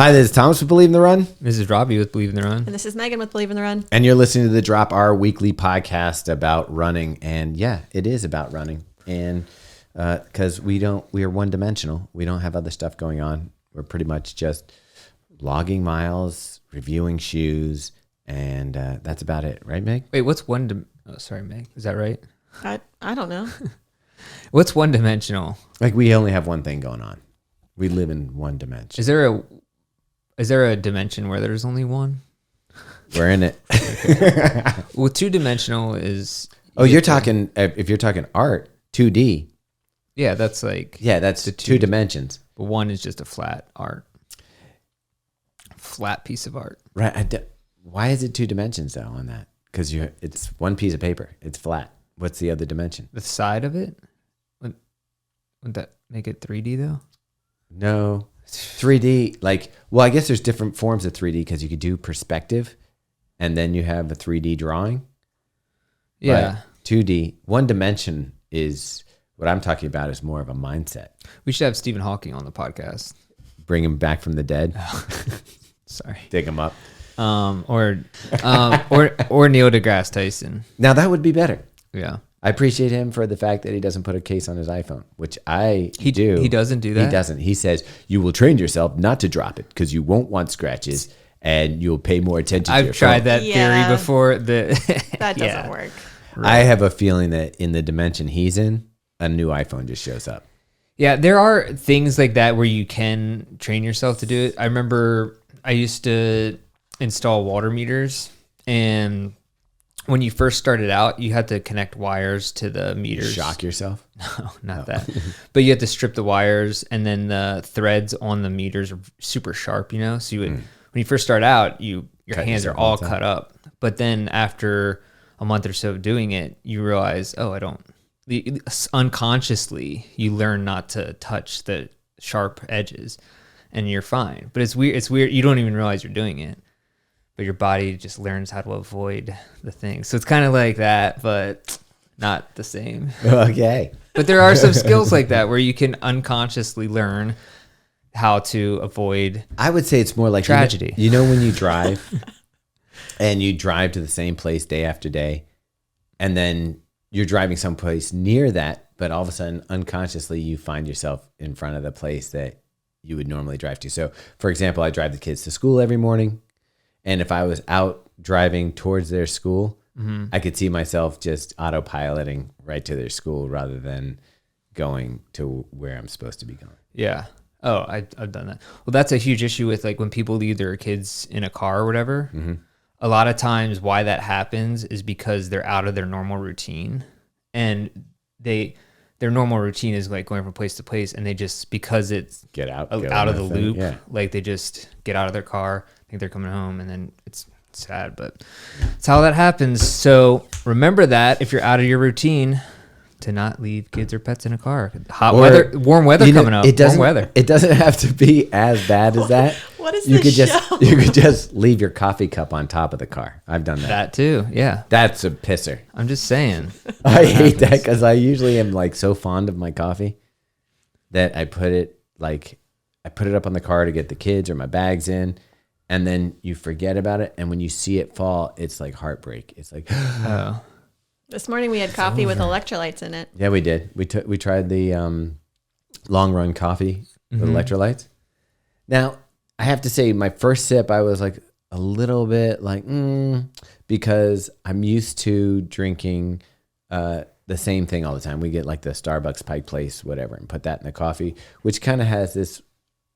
Hi, this is Thomas with Believe in the Run. This is Robbe with Believe in the Run. And this is Meaghan with Believe in the Run. And you're listening to The Drop, our weekly podcast about running. And yeah, it is about running. And because we are one-dimensional. We don't have other stuff going on. We're pretty much just logging miles, reviewing shoes, and that's about it. Right, Meg? Wait, what's sorry, Meg. Is that right? I don't know. What's one-dimensional? Like we only have one thing going on. We live in one dimension. Is there a dimension where there's only one? We're in it. Well, two-dimensional is... Oh, you're talking... If you're talking art, 2D. Yeah, that's like... Yeah, that's the two dimensions. But one is just a flat piece of art. Right. Why is it two dimensions, though, on that? Because it's one piece of paper. It's flat. What's the other dimension? The side of it? Wouldn't that make it 3D, though? No. 3D, I guess there's different forms of 3D because you could do perspective and then you have a 3D drawing. Yeah. But 2D, one dimension is what I'm talking about is more of a mindset. We should have Stephen Hawking on the podcast. Bring him back from the dead. Sorry. Dig him up. Or Neil deGrasse Tyson. Now that would be better. Yeah. I appreciate him for the fact that he doesn't put a case on his iPhone, which I do. He doesn't do that? He doesn't. He says, you will train yourself not to drop it because you won't want scratches and you'll pay more attention to your I've tried phone. that theory before. That doesn't work. Right. I have a feeling that in the dimension he's in, a new iPhone just shows up. Yeah, there are things like that where you can train yourself to do it. I remember I used to install water meters, and when you first started out, you had to connect wires to the meters. Shock yourself? No, not that. But you had to strip the wires, and then the threads on the meters are super sharp, So you would, when you first start out, your hands are all cut up. But then after a month or so of doing it, you realize, unconsciously, you learn not to touch the sharp edges, and you're fine. But it's weird. It's weird. You don't even realize you're doing it. But your body just learns how to avoid the thing. So it's kind of like that, but not the same. Okay. But there are some skills like that where you can unconsciously learn how to avoid I would say it's more like tragedy. You know when you drive and you drive to the same place day after day, and then you're driving someplace near that, but all of a sudden unconsciously you find yourself in front of the place that you would normally drive to. So for example, I drive the kids to school every morning. And if I was out driving towards their school, I could see myself just autopiloting right to their school rather than going to where I'm supposed to be going. Yeah. Oh, I've done that. Well, that's a huge issue with when people leave their kids in a car or whatever. Mm-hmm. A lot of times why that happens is because they're out of their normal routine, and their normal routine is going from place to place, and they just, because it's get out of the loop, yeah. They just get out of their car, think they're coming home, and then it's sad, but it's how that happens. So remember that if you're out of your routine, to not leave kids or pets in a car. Warm weather coming up. Warm weather. It doesn't have to be as bad as that. What is you this show? You could just leave your coffee cup on top of the car. I've done that. That too, yeah. That's a pisser. I'm just saying. I hate that because I usually am so fond of my coffee that I put it up on the car to get the kids or my bags in, and then you forget about it, and when you see it fall, it's like heartbreak. It's like, oh. This morning we had coffee with electrolytes in it. Yeah, we did. We tried the long run coffee with electrolytes. Now, I have to say, my first sip, I was a little bit because I'm used to drinking the same thing all the time. We get the Starbucks Pike Place, whatever, and put that in the coffee, which kind of has this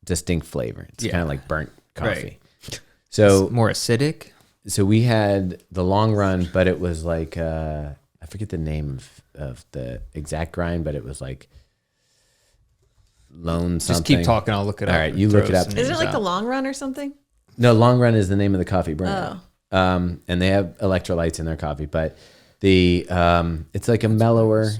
distinct flavor. It's kind of like burnt coffee. Right. So it's more acidic. So we had the long run, but it was I forget the name of the exact grind, but it was Lone something. Just keep talking. I'll look it up. All right, you look it up. Isn't it the Long Run or something? No, Long Run is the name of the coffee brand. Oh. And they have electrolytes in their coffee, but it's a mellower,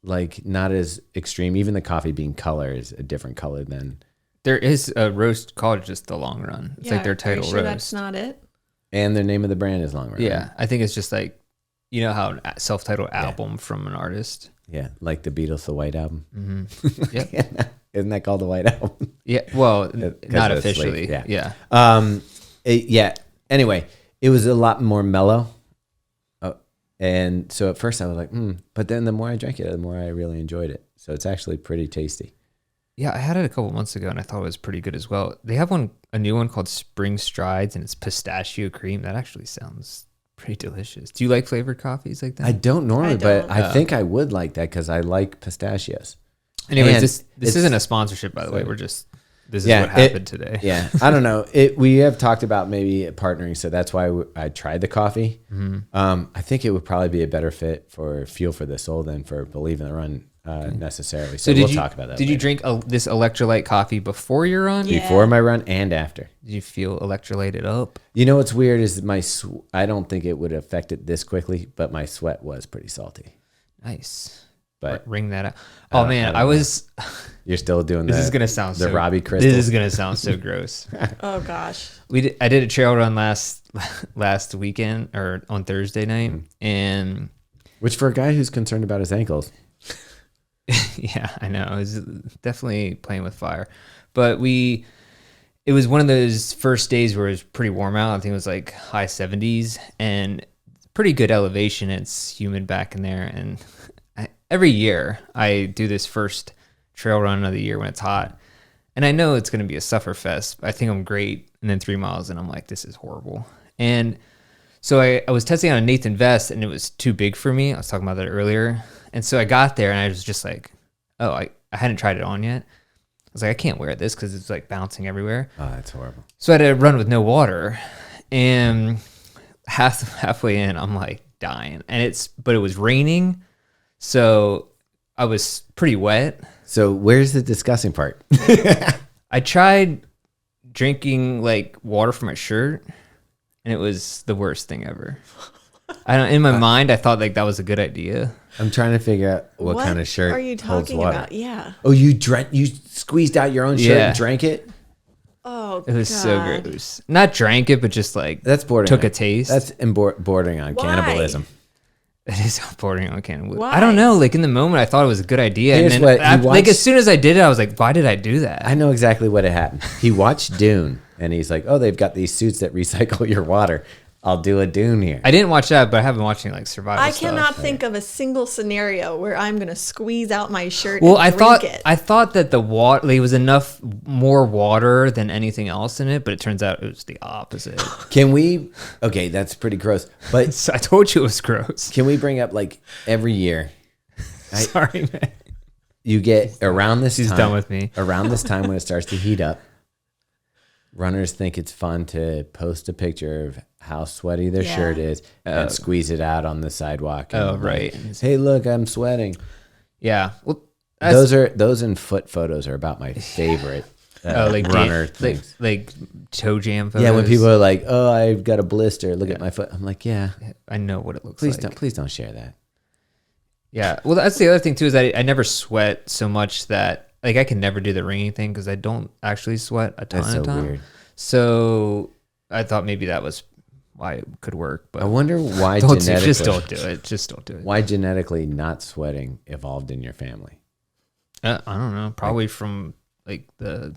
not as extreme. Even the coffee bean color is a different color than. There is a roast called just the Long Run. It's their title roast. That's not it. And their name of the brand is Long Run. Yeah, I think it's just how a self-titled album from an artist. Yeah, like the Beatles, the White Album. Mm-hmm. Yep. Isn't that called the White Album? Yeah. Well, not of sleep, officially. yeah. Yeah. Anyway, it was a lot more mellow. And so at first I was like, but then the more I drank it, the more I really enjoyed it. So it's actually pretty tasty. Yeah, I had it a couple months ago and I thought it was pretty good as well. They have a new one called Spring Strides, and it's pistachio cream. That actually sounds pretty delicious. Do you like flavored coffees like that? I don't normally, I don't. but I think I would like that because I like pistachios. Anyways, And this it's- isn't a sponsorship, by the way. This is Yeah, what happened today. Yeah, I don't know. We have talked about maybe partnering, so that's why I tried the coffee. I think it would probably be a better fit for Fuel for the Soul than for Believe in the Run necessarily. So we'll talk about that. Did you drink this electrolyte coffee before your run? Yeah. before my run and after? Did you feel electrolyted up? You know what's weird is I don't think it would affect it this quickly, but my sweat was pretty salty. Nice. But Ring that up. Oh man, I was. you're still doing This is gonna sound the so. Robbe crystals. This is gonna sound so gross. Oh gosh. I did a trail run last weekend or on Thursday night, and Which for a guy who's concerned about his ankles, yeah, I know it was definitely playing with fire, but it was one of those first days where it was pretty warm out. I think it was like high 70s and pretty good elevation. It's humid back in there, and every year I do this first trail run of the year when it's hot, and I know it's going to be a suffer fest. I think I'm great, and then 3 miles and I'm like, this is horrible. And so I was testing on a Nathan vest, and it was too big for me. I was talking about that earlier. And so I got there and I was just like, oh, I hadn't tried it on yet. I was like, I can't wear this because it's like bouncing everywhere. oh, that's horrible. So I had to run with no water, and halfway in, I'm like dying, but it was raining, so I was pretty wet. So where's the disgusting part? I tried drinking like water from my shirt, and it was the worst thing ever. In my mind, I thought like that was a good idea. I'm trying to figure out what kind of shirt are you holds talking water. about? Yeah. Oh, you squeezed out your own shirt Yeah. and drank it? Oh, It was so God. gross. Not drank it, but just like That's bordering. took on- a taste. That's bordering on Why? cannibalism. It is bordering on cannibalism. Why? I don't know. Like in the moment, I thought it was a good idea, Here's and what then you like watched- as soon as I did it, I was like, "Why did I do that?" I know exactly what had happened. He watched Dune, and he's like, "Oh, they've got these suits that recycle your water. I'll do a Dune here." I didn't watch that, but I have been watching like survival I stuff. cannot think of a single scenario where I'm going to squeeze out my shirt Well, and drink it. I thought that the water there was enough more water than anything else in it, but it turns out it was the opposite. Can we? Okay, that's pretty gross. But So I told you it was gross. can we bring up like every year Sorry, man. you get around this She's time? done with me. Around this time when it starts to heat up, runners think it's fun to post a picture of how sweaty their Yeah. shirt is and squeeze it out on the sidewalk. And Oh, like, right. hey, look, I'm sweating. Yeah. Well, that's, Those and foot photos are about my favorite like runner things. like toe jam photos. Yeah, when people are like, "Oh, I've got a blister. Look at my foot." I'm like, "Yeah, I know what it looks please like. please don't share that." Yeah. Well, that's the other thing too, is that I never sweat so much that like I can never do the ringing thing because I don't actually sweat a ton That's of so time. weird. So I thought maybe that was why it could work, but I wonder why just genetically don't do it. Just don't do it. why genetically not sweating evolved in your family. I don't know. Probably from like the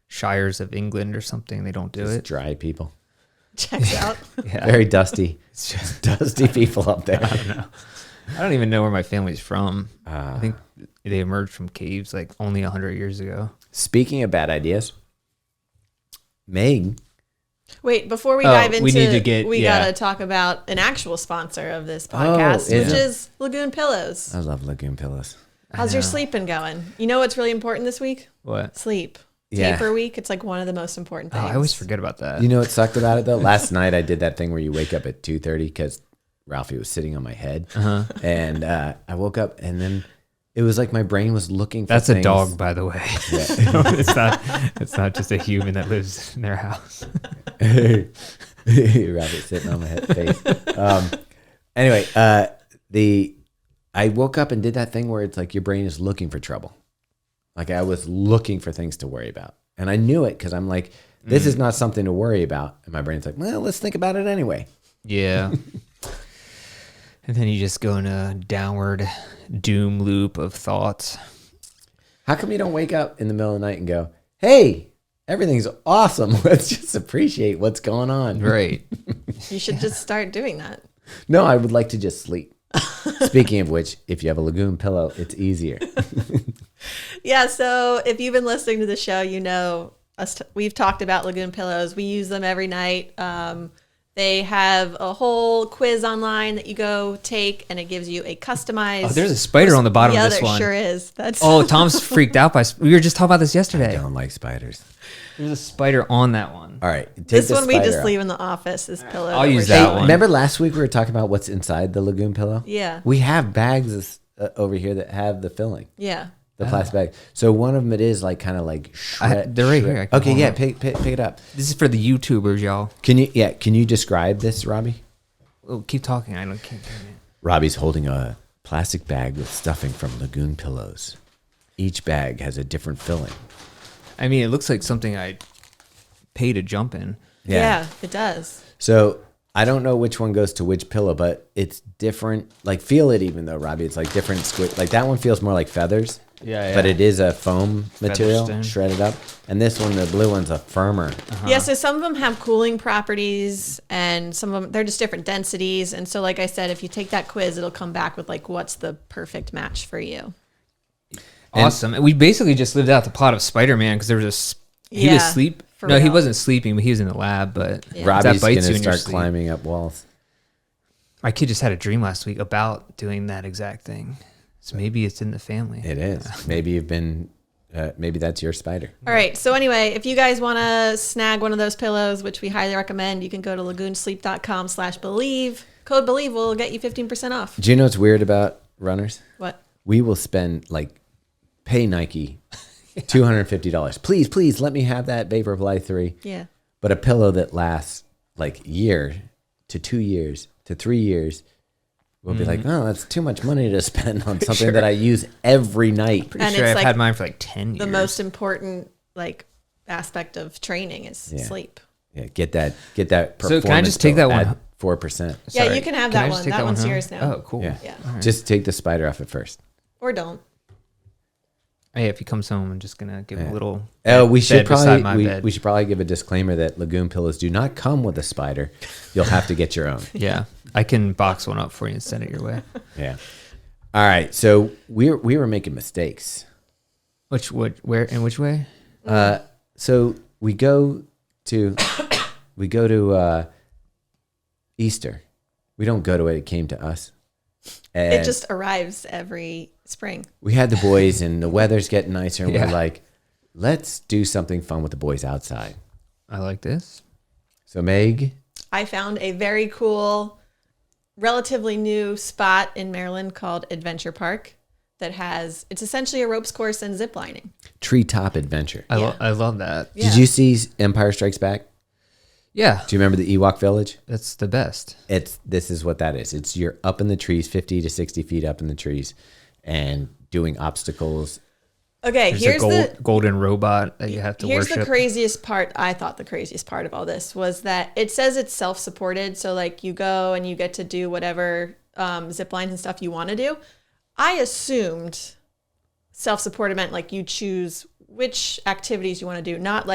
shires of England or something. They don't do Just it. dry people, Checks out. Yeah. very dusty, dusty people up there. I don't even know where my family's from. I think they emerged from caves like only 100 years ago. Speaking of bad ideas, Meg, Wait, before we dive into we need to get- we yeah. got to talk about an actual sponsor of this podcast, is which it? is Lagoon Pillows. I love Lagoon pillows. How's your sleeping going? You know what's really important this week? What? Sleep. Yeah. Taper week, it's like one of the most important Oh, things. I always forget about that. You know what sucked about it though? Last night I did that thing where you wake up at 2:30 because Ralphie was sitting on my head, and I woke up and then it was like my brain was looking for That's a things. dog, by the way. It's not just a human that lives in their house. Ralphie sitting on my head face. Anyway, I woke up and did that thing where it's like your brain is looking for trouble. Like I was looking for things to worry about, and I knew it because I'm like, this is not something to worry about, and my brain's like, well, let's think about it anyway. Yeah. And then you just go in a downward doom loop of thoughts. How come you don't wake up in the middle of the night and go, hey, everything's awesome. Let's just appreciate what's going on. Right. You should just start doing that. No, I would like to just sleep. Speaking of which, if you have a Lagoon pillow, it's easier. Yeah, so if you've been listening to the show, you know we've talked about Lagoon pillows. We use them every night. They have a whole quiz online that you go take, and it gives you a customized. Oh, there's a spider on the bottom of this there one. Sure is. That's Oh, Tom's freaked out by. We were just talking about this I yesterday. don't like spiders. There's a spider on that one. All right. Take this the one we spider just out. leave in the office. This pillow. I'll that use we're that showing. one. Remember last week we were talking about what's inside the Lagoon pillow? Yeah. We have bags over here that have the filling. Yeah. The plastic bag. So one of them, it is like kind of like shred. they're right here. I can Okay, hold yeah, them. pick it up. This is for the YouTubers, y'all. Can you describe this, Robbie? Oh, keep talking. I can't. Robbie's holding a plastic bag with stuffing from Lagoon pillows. Each bag has a different filling. I mean, it looks like something I pay to jump in. Yeah, it does. So I don't know which one goes to which pillow, but it's different. Like feel it even though, Robbie. It's like different squid. Like that one feels more like feathers. Yeah, But it is a foam material, stain. shredded up. And this one, the blue one's a firmer. Yeah, so some of them have cooling properties, and some of them they're just different densities. And so, like I said, if you take that quiz, it'll come back with like what's the perfect match for you. Awesome. And we basically just lived out the plot of Spider-Man because there was he was Yeah, asleep. for No, he real. wasn't sleeping, but he was in the lab. But Yeah. Robbie's that bites going you to in your start sleep. climbing up walls. My kid just had a dream last week about doing that exact thing. So maybe it's in the family. It is. Maybe you've been, maybe that's your spider. All right. So anyway, if you guys want to snag one of those pillows, which we highly recommend, you can go to lagoonsleep.com/believe. Code BELIEVE will get you 15% off. Do you know what's weird about runners? What? We will spend pay Nike $250. Please let me have that Vapor Fly 3. Yeah. But a pillow that lasts year to 2 years to 3 years, we'll be like, oh, that's too much money to spend on something that I use every night. Pretty And sure it's I've like had mine for 10 years. The most important aspect of training is sleep. Yeah, get that performance. So can I just take pill that one? at 4%. Yeah, Sorry. you can have I that just one. take That one's home? yours now. Oh, cool. Yeah. Yeah. Just take the spider off at first. Or don't. Hey, if he comes home, I'm just gonna give him a little. Oh, we bed should beside my probably bed. we should probably give a disclaimer that Lagoon pillows do not come with a spider. You'll have to get your own. Yeah, I can box one up for you and send it your way. Yeah. All right. So we were making mistakes. Where, in which way? So we go to Easter. We don't go to it. It came to us. And It just arrives every spring. we had the boys, and the weather's getting nicer, and Yeah. we're like, let's do something fun with the boys outside. I like this. So Meg, I found a very cool, relatively new spot in Maryland called Adventure Park it's essentially a ropes course and zip lining. Treetop Adventure. I love that. Yeah. Did you see Empire Strikes Back? Yeah, Do you remember the Ewok Village? that's the best. This is what that is. It's you're up in the trees, 50 to 60 feet up in the trees, and doing obstacles. Okay, There's here's a golden robot that you have to Here's worship. the craziest part. I thought the craziest part of all this was that it says it's self-supported. So you go and you get to do whatever zip lines and stuff you want to do. I assumed self-supported meant you choose which activities you want to do, not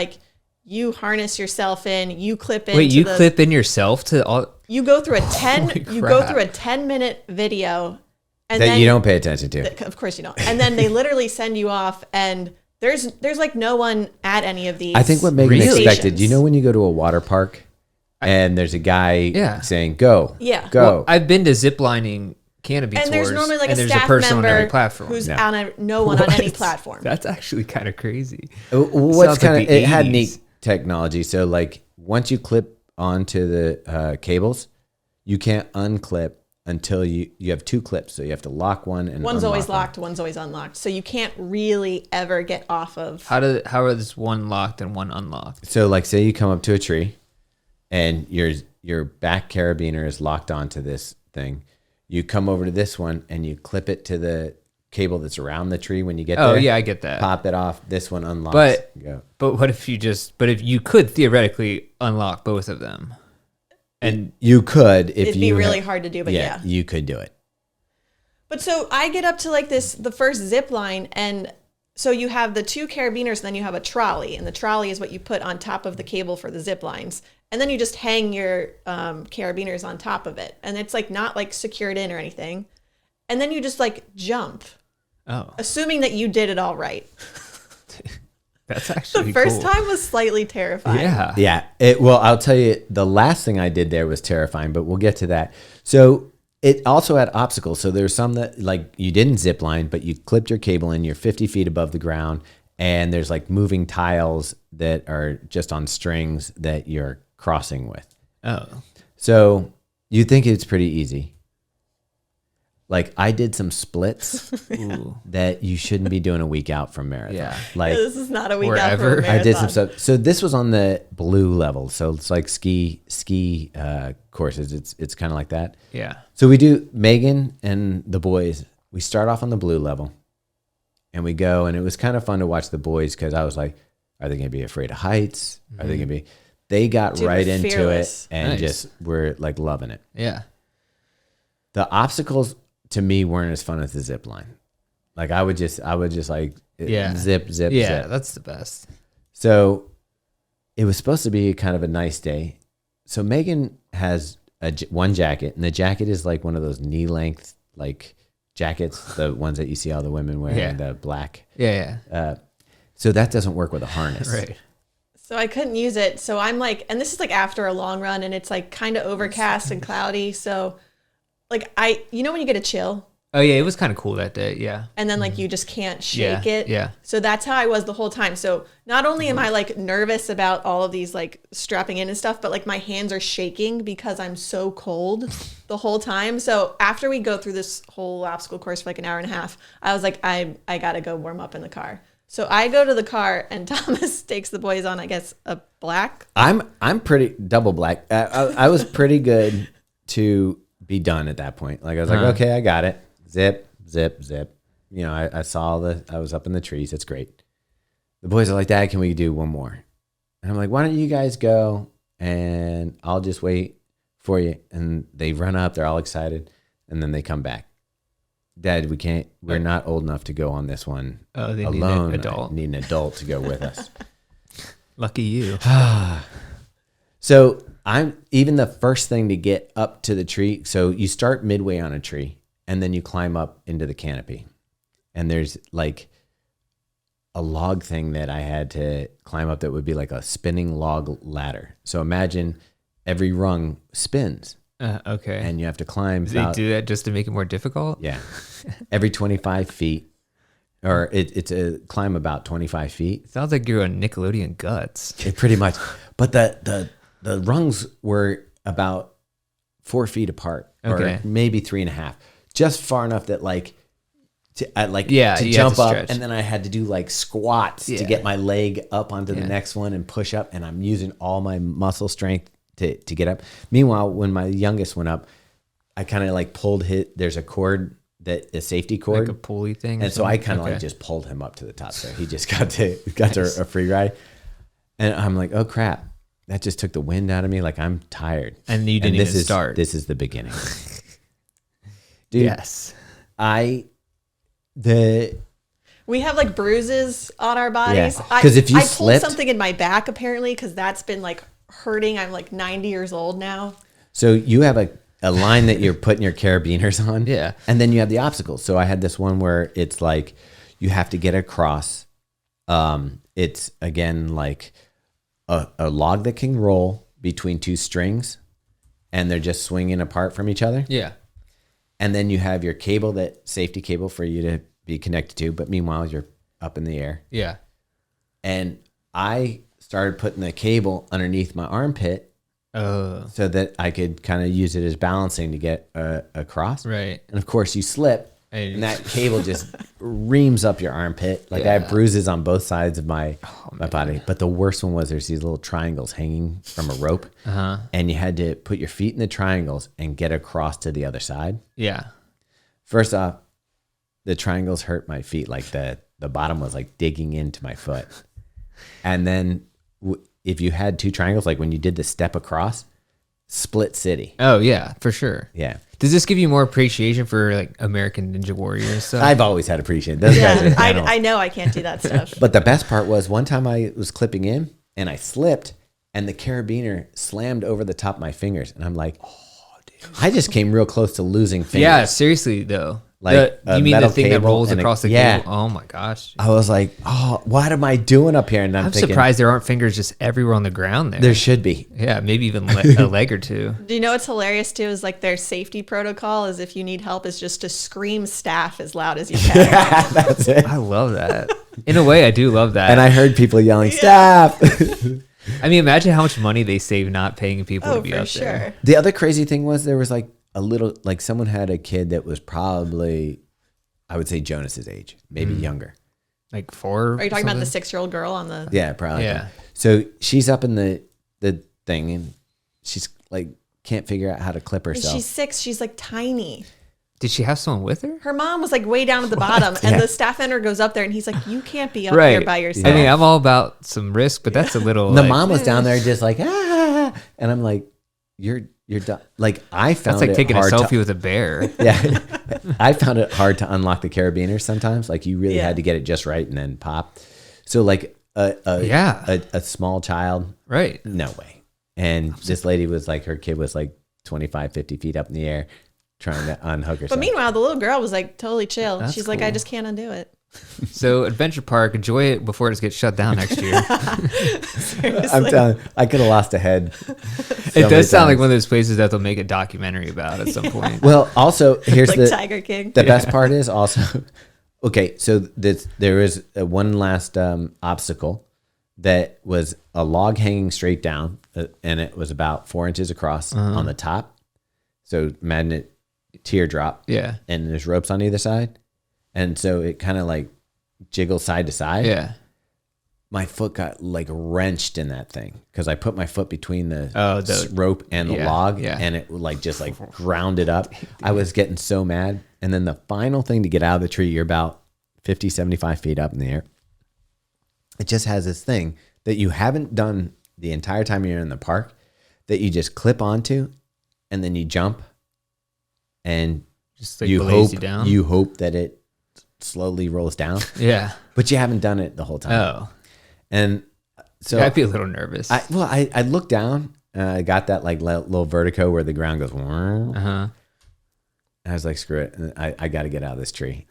you harness yourself in, you clip in. Wait, you clip in yourself to all? You go through a 10. Holy You go crap. through a 10-minute video, and That then you don't pay attention to. Of course you don't. And then they literally send you off, and there's no one at any of these. I think what Megan Really? expected, you know when you go to a water park and there's a guy saying, go, Yeah. go. Well, I've been to ziplining canopy and tours, there's normally and a there's staff a person member on every platform. who's Yeah. on no one on any What? platform. That's actually kind of crazy. What's Sounds like the it had 80s. neat technology. So once you clip onto the cables, you can't unclip until you have two clips. So you have to lock one and One's unlock always one. locked, one's always unlocked. So you can't really ever get off of. How is one locked and one unlocked? So say you come up to a tree and your back carabiner is locked onto this thing. You come over to this one and you clip it to the cable that's around the tree when you get there. Oh yeah, I get that. Pop it off. This one unlocks. But go. what if if you could theoretically unlock both of them, and You could if It'd be you really hard to do, but yeah. you could do it. But so I get up to the first zip line, and so you have the 2 carabiners, and then you have a trolley, and the trolley is what you put on top of the cable for the zip lines. And then you just hang your carabiners on top of it. And it's like not like secured in or anything. And then you just like jump. Oh. Assuming that you did it all right. That's actually the first cool. time was slightly terrifying. Yeah. Yeah. Well, I'll tell you, the last thing I did there was terrifying, but we'll get to that. So it also had obstacles. So there's some that like you didn't zip line, but you clipped your cable in, you're 50 feet above the ground. And there's like moving tiles that are just on strings that you're crossing with. Oh. So you think it's pretty easy. Like I did some splits that you shouldn't be doing a week out from marathon. Yeah. Like This is not a week out wherever. for a marathon. I did some stuff. So this was on the blue level. So it's like ski courses. It's kind of like that. Yeah. So we do Meaghan and the boys. We start off on the blue level and we go, and it was kind of fun to watch the boys because I was like, are they going to be afraid of heights? Are they going to be? They got Dude, right we're into fearless. it and Nice. just were like loving it. Yeah. The obstacles to me weren't as fun as the zip line. Like I would just like Yeah. zip. Yeah. That's the best. So it was supposed to be kind of a nice day. So Meaghan has one jacket, and the jacket is like one of those knee length like jackets, the ones that you see all the women wearing, Yeah. the black. Yeah. So that doesn't work with a harness. Right. So I couldn't use it. So I'm like, and this is like after a long run, and it's like kind of overcast and cloudy. So like you know when you get a chill Oh yeah, it was kind of cool that day. Yeah. and then like you just can't shake it. Yeah. So that's how I was the whole time. So not only am I like nervous about all of these like strapping in and stuff, but like my hands are shaking because I'm so cold the whole time. So after we go through this whole obstacle course for like an hour and a half, I was like, I gotta go warm up in the car. So I go to the car and Thomas takes the boys on, I guess, a black. I'm pretty double black. I was pretty good to be done at that point. Like I was like, okay, I got it. Zip. You know, I was up in the trees. It's great. The boys are like, Dad, can we do one more? And I'm like, why don't you guys go and I'll just wait for you. And they run up, they're all excited. And then they come back. Dad, we're not old enough to go on this one They alone. need an adult. I need an adult to go with us. Lucky you. So I'm even the first thing to get up to the tree. So you start midway on a tree and then you climb up into the canopy. And there's like a log thing that I had to climb up that would be like a spinning log ladder. So imagine every rung spins Okay. and you have to climb. Did they do that just to make it more difficult? Yeah. Every 25 feet. Or it's a climb about 25 feet. Sounds like you're on Nickelodeon Guts. It pretty much. But the rungs were about 4 feet apart, Okay. or maybe 3.5, just far enough that to you had jump to up, stretch. and then I had to do like squats to get my leg up onto the next one and push up, and I'm using all my muscle strength to get up. Meanwhile, when my youngest went up, I kind of like there's a cord, a safety cord, Like a pulley thing. and so I kind of like just pulled him up to the top. So he just got to a free ride. And I'm like, oh crap, that just took the wind out of me. Like I'm tired. And you didn't even start. This is the beginning. Dude, Yes. We have like bruises on our bodies. Yeah. 'Cause if you I pulled slipped- something in my back apparently because that's been like hurting. I'm like 90 years old now. So you have a line that you're putting your carabiners on. Yeah. And then you have the obstacles. So I had this one where it's like you have to get across. It's again like a log that can roll between two strings and they're just swinging apart from each other. Yeah. And then you have your cable, that safety cable for you to be connected to. But meanwhile, you're up in the air. Yeah. And I started putting the cable underneath my armpit so that I could kind of use it as balancing to get across. Right. And of course, you slip, and that cable just reams up your armpit. Like I have bruises on both sides of my body. But the worst one was there's these little triangles hanging from a rope, and you had to put your feet in the triangles and get across to the other side. Yeah. First off, the triangles hurt my feet. Like the bottom was like digging into my foot. And then if you had two triangles, like when you did the step across, split city. Oh yeah, for sure. Yeah. Does this give you more appreciation for like American Ninja Warrior and stuff? I've always had appreciation. Those guys Yeah, are animals. I know I can't do that stuff. But the best part was one time I was clipping in and I slipped and the carabiner slammed over the top of my fingers. And I'm like, oh, dude. I just came real close to losing fingers. Yeah, seriously though. Like you mean the metal thing that cable rolls and across the yeah. cable? Oh my gosh. I was like, oh, what am I doing up here? And I'm thinking, surprised there aren't fingers just everywhere on the ground there. there should be. Yeah, maybe even a leg or two. Do you know what's hilarious too? Is like their safety protocol is if you need help is just to scream staff as loud as you can. That's it. I love that. In a way, I do love that. And I heard people yelling, stop. I mean, imagine how much money they save not paying people to Oh, be for up sure. there. The other crazy thing was there was like a little, like someone had a kid that was probably, I would say Jonas's age, maybe younger. Like 4. Are you talking about the 6-year-old girl on the? Yeah, probably. Yeah. So she's up in the thing and she's like, can't figure out how to clip herself. She's 6. She's like tiny. Did she have someone with her? Her mom was like way down at the bottom, and Yeah. the staff ender goes up there, and he's like, "You can't be up Right. here by yourself." I mean, I'm all about some risk, but that's a little. The like, mom was down there just like, ah, and I'm like, you're done. Like I found That's like it taking a hard selfie to, with a bear. yeah, I found it hard to unlock the carabiners sometimes. Like you really Yeah. had to get it just right and then pop. So like a small child, Right. no way. And this lady was like, her kid was like 25, 50 feet up in the air trying to unhook herself. But meanwhile, the little girl was like totally chill. That's She's like, "I cool. just can't undo it." So Adventure Park, enjoy it before it gets shut down next year. I'm telling you, I could have lost a head. It does sound like one of those places that they'll make a documentary about at some point. Well, also here's Like the Tiger King. the best part is also okay. So there is one last obstacle that was a log hanging straight down, and it was about 4 inches across on the top. So magnet teardrop, Yeah. and there's ropes on either side, and so it kind of like jiggles side to side. Yeah. My foot got like wrenched in that thing because I put my foot between the rope and the yeah, log, yeah. and it like just like ground it up. I was getting so mad. And then the final thing to get out of the tree, you're about 50, 75 feet up in the air. It just has this thing that you haven't done the entire time you're in the park that you just clip onto, and then you jump, and Just like lays you down. you hope that it slowly rolls down, Yeah. but you haven't done it the whole time. Oh. And so Yeah, I'd be a little nervous. I looked down, I got that like little vertigo where the ground goes. Uh-huh. I was like, screw it, and I got to get out of this tree,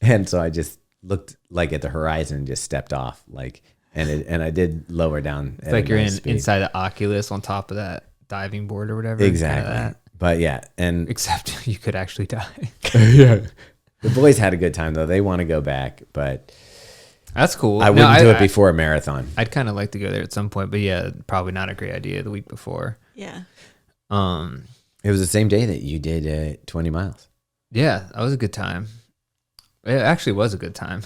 and so I just looked like at the horizon and just stepped off, like, and I did lower down. It's like you're inside the Oculus on top of that diving board or whatever. Exactly. Kinda that. But yeah, and Except you could actually die. yeah, the boys had a good time though. They want to go back, but That's cool. I wouldn't do it before a marathon. I'd kind of like to go there at some point, but yeah, probably not a great idea the week before. Yeah. It was the same day that you did 20 miles. Yeah, that was a good time. It actually was a good time.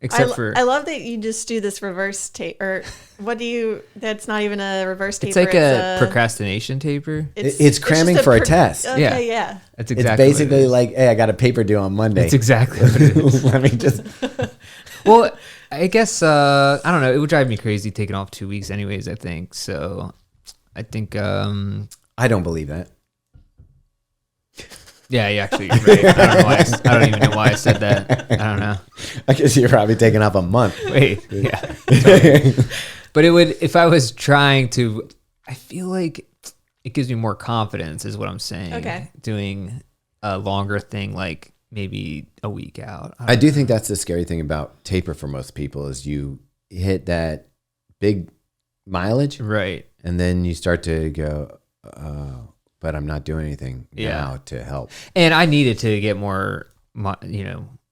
Except for I love that you just do this reverse tape, or what do you? That's not even a reverse taper. it's like a procrastination taper. It's cramming just for a test. Okay, Yeah. yeah. That's It's exactly what it basically is. like, hey, I got a paper due on Monday. That's exactly what it is. Let me just. Well, I guess I don't know. It would drive me crazy taking off 2 weeks, anyways. I think so. I think. I don't believe that. Yeah, actually, you're right. I don't even know why I said that. I don't know. I guess you're probably taking off a month. Wait, yeah. But it would, if I was trying to, I feel like it gives me more confidence, is what I'm saying. Okay. Doing a longer thing, like maybe a week out. I do think that's the scary thing about taper for most people is you hit that big mileage, Right. and then you start to go, but I'm not doing anything Yeah. now to help. And I needed to get more,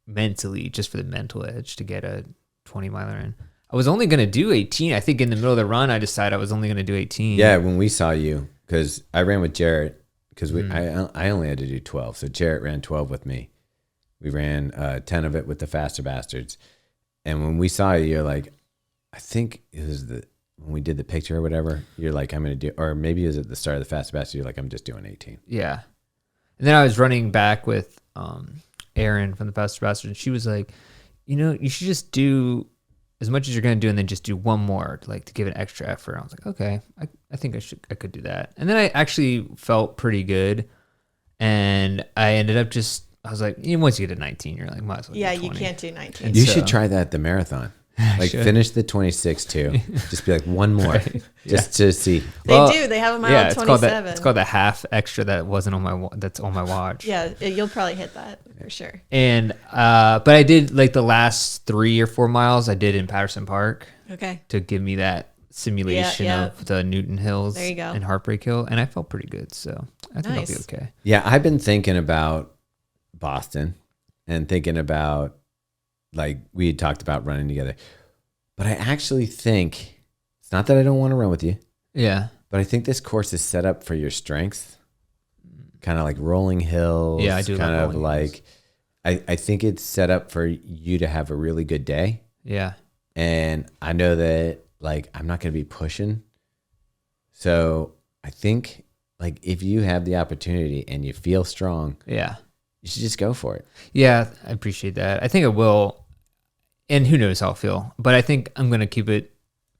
mentally, just for the mental edge, to get a 20 miler in. I was only going to do 18. I think in the middle of the run, I decided I was only going to do 18. Yeah, when we saw you, because I ran with Jarrett, because I only had to do 12, so Jarrett ran 12 with me. We ran 10 of it with the Faster Bastards, and when we saw you, you're like, I think it was when we did the picture or whatever, you're like, I'm going to do, or maybe it was at the start of the Faster Bastard, you're like, I'm just doing 18. Yeah. And then I was running back with Erin from the Faster Bastard, and she was like, you should just do as much as you're going to do and then just do one more like to give it extra effort. I was like, okay, I think I could do that. And then I actually felt pretty good. And I ended up I was like, once you get to 19, you're like, might as well Yeah, do 20. you can't do 19. And You so- should try that at the marathon. Like finish the 26 too. Just be like one more, just to see. They do. They have a mile it's 27. it's called the half extra that wasn't on that's on my watch. Yeah, you'll probably hit that for sure. And but I did like the last 3 or 4 miles I did in Patterson Park Okay. to give me that simulation Yeah. of the Newton Hills There you go. and Heartbreak Hill, and I felt pretty good. So I think I'll be Nice. okay. Yeah, I've been thinking about Boston and thinking about, like, we had talked about running together. But I actually think, it's not that I don't want to run with you, Yeah. but I think this course is set up for your strengths. Kind of like rolling hills. Yeah, I do kind like of rolling like, I think it's set up for you to have a really good day. Yeah. And I know that, like, I'm not going to be pushing. So I think, like, if you have the opportunity and you feel strong, Yeah. you should just go for it. Yeah, I appreciate that. I think I will, and who knows how I'll feel. But I think I'm gonna keep it.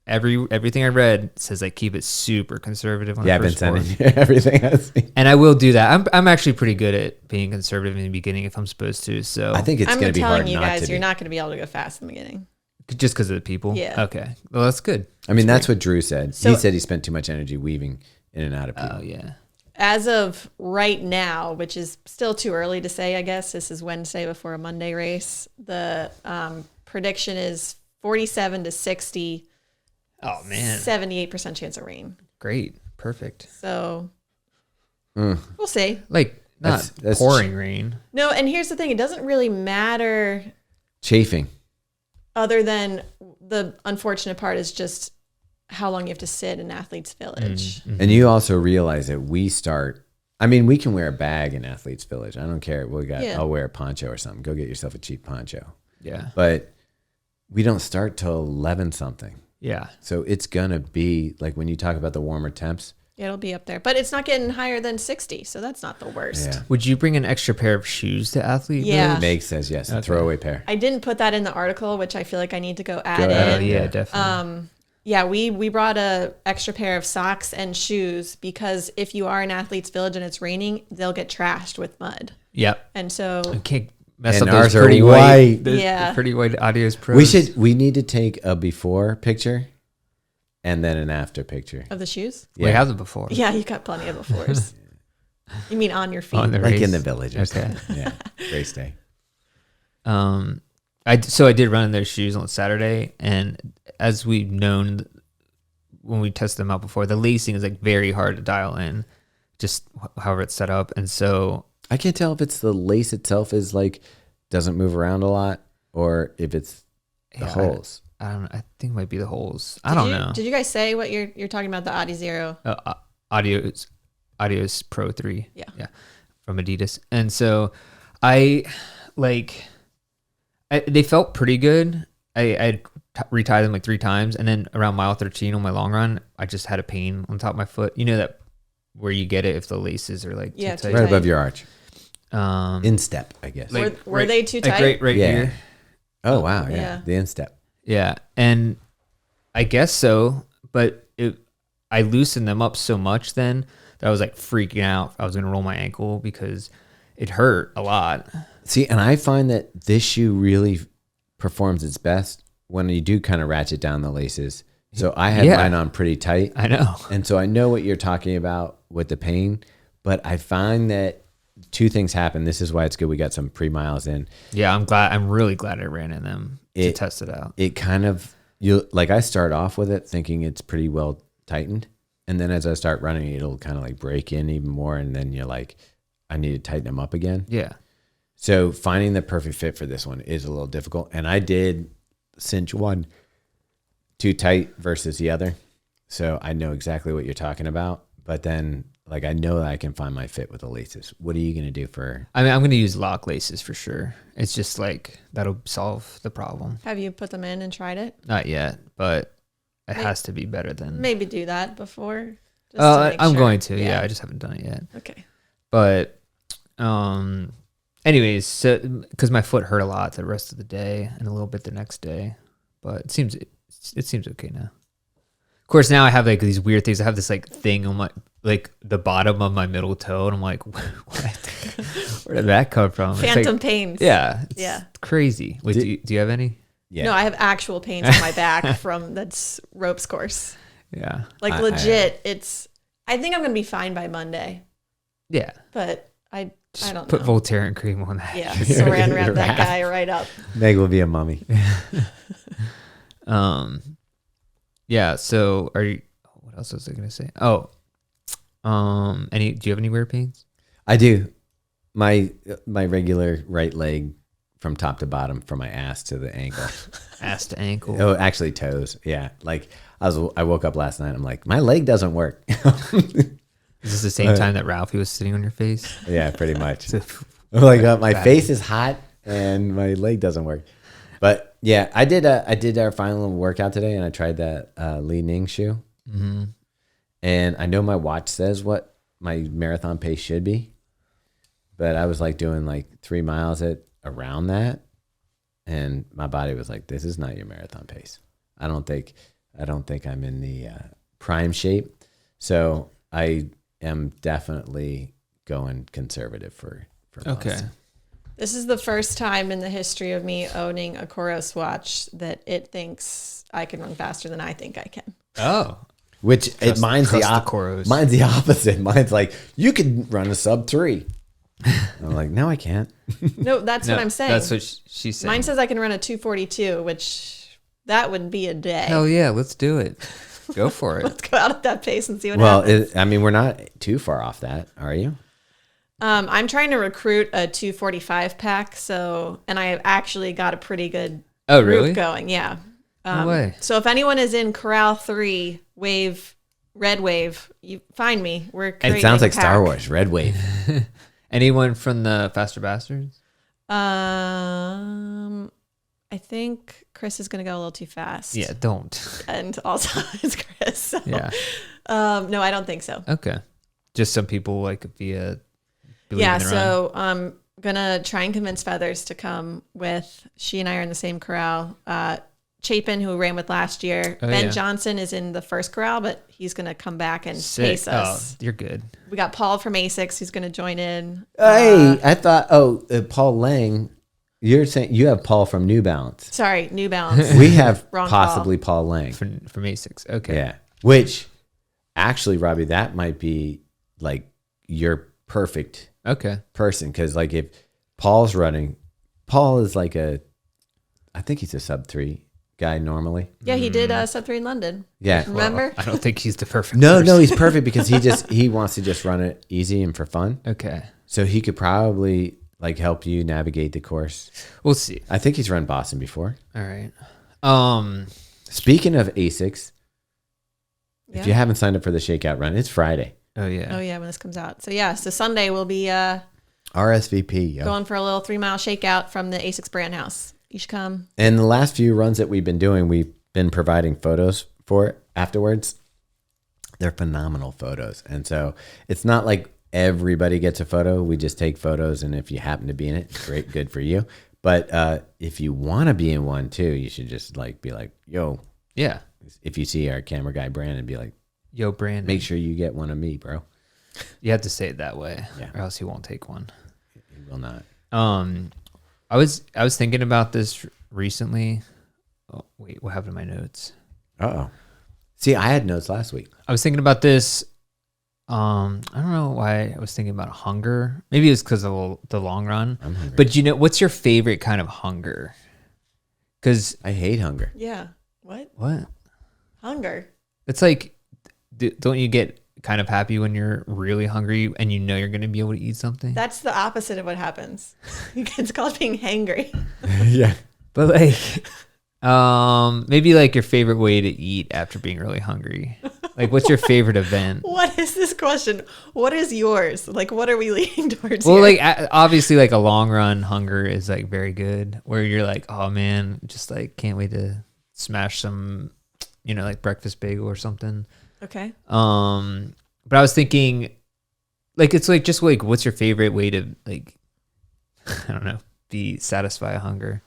Everything I read says like keep it super conservative on Yeah, the I've been first sending four. you everything I see. And I will do that. I'm actually pretty good at being conservative in the beginning if I'm supposed to. So I think it's I'm going to be hard telling you not guys, to you're be. not going to be able to go fast in the beginning. just because of the people. Yeah. Okay. Well, that's good. I mean, that's what Drew said. So- He said he spent too much energy weaving in and out of people. Oh yeah. As of right now, which is still too early to say, I guess this is Wednesday before a Monday race. The prediction is 47 to 60, Oh man. 78% chance of rain. Great. Perfect. So we'll see. Like not That's pouring rain. No, and here's the thing: it doesn't really matter. Chafing. Other than the unfortunate part is just how long you have to sit in Athletes Village. And you also realize that we can wear a bag in Athletes Village. I don't care. Yeah. I'll wear a poncho or something. Go get yourself a cheap poncho. Yeah. But we don't start till 11 something. Yeah. So it's going to be like when you talk about the warmer temps. It'll be up there, but it's not getting higher than 60, so that's not the worst. Yeah. Would you bring an extra pair of shoes to Athlete Yeah. Village? Meg says yes. A throwaway pair. I didn't put that in the article, which I feel like I need to go add Go ahead. Oh in. yeah, definitely. Yeah, we brought a extra pair of socks and shoes because if you are in Athletes Village and it's raining, they'll get trashed with mud. Yep. And so You can't mess And up those ours are pretty white. white. The Yeah. pretty white Adios Pros. We need to take a before picture and then an after picture. of the shoes. We have them before. Yeah, you got plenty of befores. You mean on your feet? On the Like in race. the village. Or Okay. something. Yeah. Race day. I did run in those shoes on Saturday, and as we've known when we tested them out before, the lacing is like very hard to dial in, just however it's set up. And so I can't tell if it's the lace itself is like doesn't move around a lot or if it's the Yeah, holes. I don't know. I think it might be the holes. I don't know. Did you guys say what you're talking about? The Audi Zero. Adios Pro 3. Yeah. From Adidas. And so I they felt pretty good. I retied them like 3 times, and then around mile 13 on my long run, I just had a pain on top of my foot. You know that where you get it if the laces are like Yeah, too too Right tight. above your arch. Um, Instep, I guess. like, Were they too tight? Right Yeah. here. Oh, wow. Yeah. Yeah. The instep. Yeah, and I guess so, but I loosened them up so much then that I was like freaking out. I was gonna roll my ankle because it hurt a lot. See, and I find that this shoe really performs its best when you do kind of ratchet down the laces. So I had Yeah. mine on pretty tight. I know. And so I know what you're talking about with the pain, but I find that 2 things happen. This is why it's good we got some pre-miles in. Yeah, I'm really glad I ran in them to test it out. It kind of, I start off with it thinking it's pretty well tightened. And then as I start running, it'll kind of like break in even more. And then you're like, I need to tighten them up again. Yeah. So finding the perfect fit for this one is a little difficult. And I did cinch one too tight versus the other. So I know exactly what you're talking about. But then like I know that I can find my fit with the laces. What are you going to do for? I mean, I'm going to use lock laces for sure. It's just like that'll solve the problem. Have you put them in and tried it? Not yet, but it has to be better than. Maybe do that before. Just to make I'm sure. going to. Yeah, I just haven't done it yet. Okay. But, anyways, so because my foot hurt a lot the rest of the day and a little bit the next day, but it seems okay now. Of course, now I have like these weird things. I have this like thing on my like the bottom of my middle toe, and I'm like, what? Where did that come from? Phantom like, pains. Yeah, Yeah. crazy. Wait, do you have any? Yeah. No, I have actual pains on my back from that's ropes course. Yeah. Like legit, I think I'm gonna be fine by Monday. Yeah. But I don't put know. Voltaren cream on that. Yeah, saran wrap that guy right up. Meg will be a mummy. Yeah. So are you? What else was I gonna say? Oh, do you have any weird pains? I do. My regular right leg from top to bottom, from my ass to the ankle. Ass to ankle. Oh, actually toes. Yeah. Like I woke up last night. I'm like, my leg doesn't work. Is this the same time that Ralphie was sitting on your face? Yeah, pretty much. I'm like, my face is hot and my leg doesn't work. But yeah, I did our final workout today, and I tried that Li Ning shoe. Mm-hmm. And I know my watch says what my marathon pace should be, but I was like doing like 3 miles at around that, and my body was like, "This is not your marathon pace." I don't think I'm in the prime shape, so I am definitely going conservative for Okay. Boston. This is the first time in the history of me owning a Koros watch that it thinks I can run faster than I think I can. Oh. Which mine's the Koros. mine's the opposite. Mine's like, you could run a sub 3. I'm like, no, I can't. No, that's what I'm saying. That's what she's saying. Mine says I can run a 242, which that would be a day. Hell yeah, let's do it. Go for it. Let's go out at that pace and see what happens. I mean, we're not too far off that, are you? I'm trying to recruit a 245 pack, and I have actually got a pretty good group going. Yeah. No way. So if anyone is in Corral 3 Red Wave, you find me. We're creating It sounds like a pack. Star Wars, Red Wave. Anyone from the Faster Bastards? I think Chris is going to go a little too fast. Yeah, don't. And also it's Chris. So. Yeah. No, I don't think so. Okay. Just some people like via. Yeah, so I'm going to try and convince Feathers to come with. She and I are in the same corral. Chapin, who we ran with last year. Ben Johnson is in the first corral, but he's going to come back and pace us. Oh, you're good. We got Paul from Asics who's going to join in. Hey, I thought, Paul Lang, you're saying you have Paul from New Balance. Sorry, New Balance. We have Wrong possibly Paul Lang. From Asics. Okay. Yeah. Which, actually, Robbie, that might be like your perfect person. Because like if Paul's running, Paul is like I think he's a sub 3 guy normally. Yeah, he did sub 3 in London. Yeah. Remember? Well, I don't think he's the perfect No, person. he's perfect because he wants to just run it easy and for fun. Okay. So he could probably like help you navigate the course. We'll see. I think he's run Boston before. All right. Speaking of Asics, Yeah. if you haven't signed up for the Shakeout Run, it's Friday. Oh yeah, when this comes out. So yeah, so Sunday we'll be RSVP. Yo. going for a little 3-mile shakeout from the Asics brand house. You should come. And the last few runs that we've been doing, we've been providing photos for it afterwards. They're phenomenal photos. And so it's not like everybody gets a photo. We just take photos, and if you happen to be in it, great, good for you. But if you want to be in one too, you should just like be like, yo. Yeah. If you see our camera guy, Brandon, be like, yo, Brandon. make sure you get one of me, bro. You have to say it that way, Yeah. or else he won't take one. He will not. I was thinking about this recently. Oh, wait, what happened to my notes? Uh-oh. See, I had notes last week. I was thinking about this. I don't know why I was thinking about hunger. Maybe it's because of the long run. I'm hungry. But what's your favorite kind of hunger? Because I hate hunger. Yeah. What? Hunger. It's like, don't you get kind of happy when you're really hungry and you know you're going to be able to eat something? That's the opposite of what happens. It's called being hangry. Yeah. But like, maybe like your favorite way to eat after being really hungry. Like, what's your favorite event? What is this question? What is yours? Like, what are we leaning towards Well, here? like obviously, like a long run hunger is like very good. Where you're like, oh man, just like can't wait to smash some, like breakfast bagel or something. Okay. But I was thinking, like, it's like just like, what's your favorite way to like, I don't know, satisfy a hunger?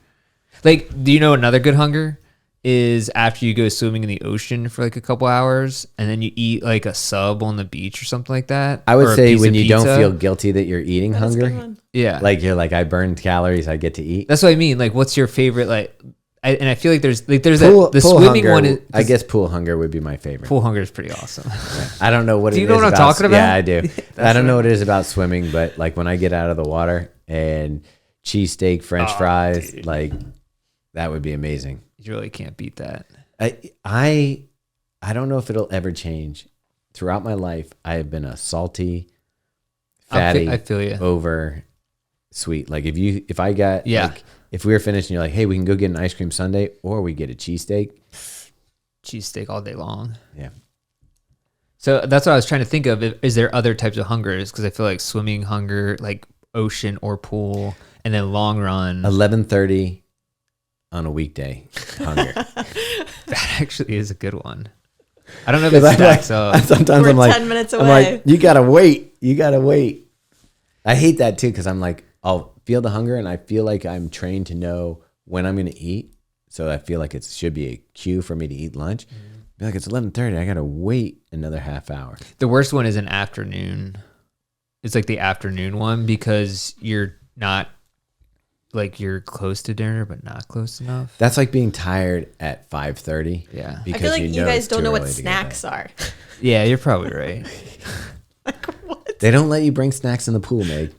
Like, do you know another good hunger? is after you go swimming in the ocean for like a couple hours and then you eat like a sub on the beach or something like that. I or would a say piece when of you don't pizza. feel guilty that you're eating That's a good hunger, one. Yeah. like you're like, I burned calories, I get to eat. That's what I mean. Like, what's your favorite? Like, and I feel like there's Pool, the pool swimming hunger, one is, I guess pool hunger would be my favorite. pool hunger is pretty awesome. I don't know what Do it you know is what I'm about- talking about? Yeah, I do. I don't know what it is about swimming, but like when I get out of the water and cheesesteak, French fries, dude. like that would be amazing. You really can't beat that. I don't know if it'll ever change. Throughout my life, I have been a salty, fatty, I feel you. over sweet. Like if I got like, if we were finished and you're like, hey, we can go get an ice cream sundae or we get a cheesesteak. Cheesesteak all day long. Yeah. So that's what I was trying to think of. Is there other types of hungers? Because I feel like swimming hunger, like ocean or pool, and then long run. 11:30 on a weekday hunger. That actually is a good one. I don't know if it stacks up. Sometimes We're I'm like, 10 minutes I'm away. like, you gotta wait. You gotta wait. I hate that too because I'm like, I'll feel the hunger and I feel like I'm trained to know when I'm gonna eat. So I feel like it should be a cue for me to eat lunch. Be like, it's 11:30. I gotta wait another half hour. The worst one is an afternoon. It's like the afternoon one because you're not like you're close to dinner but not close enough. That's like being tired at 5:30. Yeah. I feel like you guys it's don't too know what early to go to snacks bed. are. Yeah, you're probably right. They don't let you bring snacks in the pool, Meg.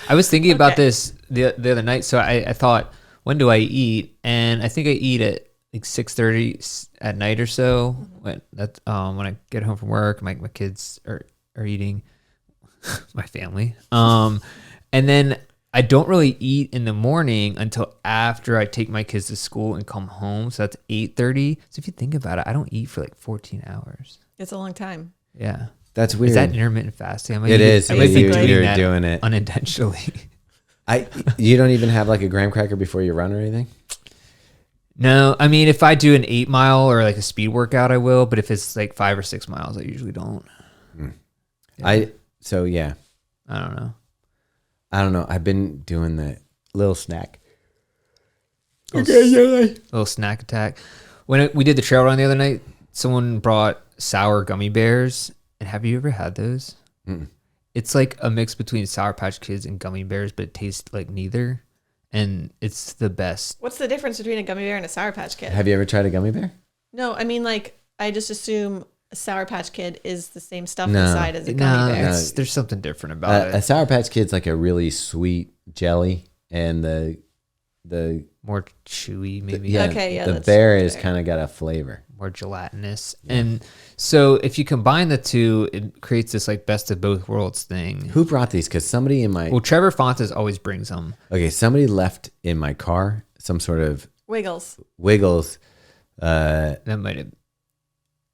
I was thinking about this the other night. So I thought, when do I eat? And I think I eat at like 6:30 at night or so. When I get home from work, my kids are eating, my family. And then I don't really eat in the morning until after I take my kids to school and come home. So that's 8:30. So if you think about it, I don't eat for like 14 hours. It's a long time. Yeah. That's weird. Is that intermittent fasting? It is. I might be You're that doing it. unintentionally. You don't even have like a graham cracker before you run or anything? No, I mean, if I do an 8 mile or like a speed workout, I will. But if it's like 5 or 6 miles, I usually don't. Yeah. I don't know. I've been doing the little snack. Little snack attack. When we did the trail run the other night, someone brought sour gummy bears. And have you ever had those? Mm-mm. It's like a mix between Sour Patch Kids and gummy bears, but it tastes like neither. And it's the best. What's the difference between a gummy bear and a Sour Patch Kid? Have you ever tried a gummy bear? No, I mean, like, I just assume a Sour Patch Kid is the same stuff No. inside as a gummy bear. No. There's something different about A it. Sour Patch Kid's like a really sweet jelly, and the More chewy, maybe. yeah, Okay, yeah, the that's bear is fair. kind of got a flavor. More gelatinous. And so if you combine the two, it creates this like best of both worlds thing. Who brought these? Because somebody in my Well, Trevor Fontes always brings them. somebody left in my car some sort of Wiggles. Wiggles. That might have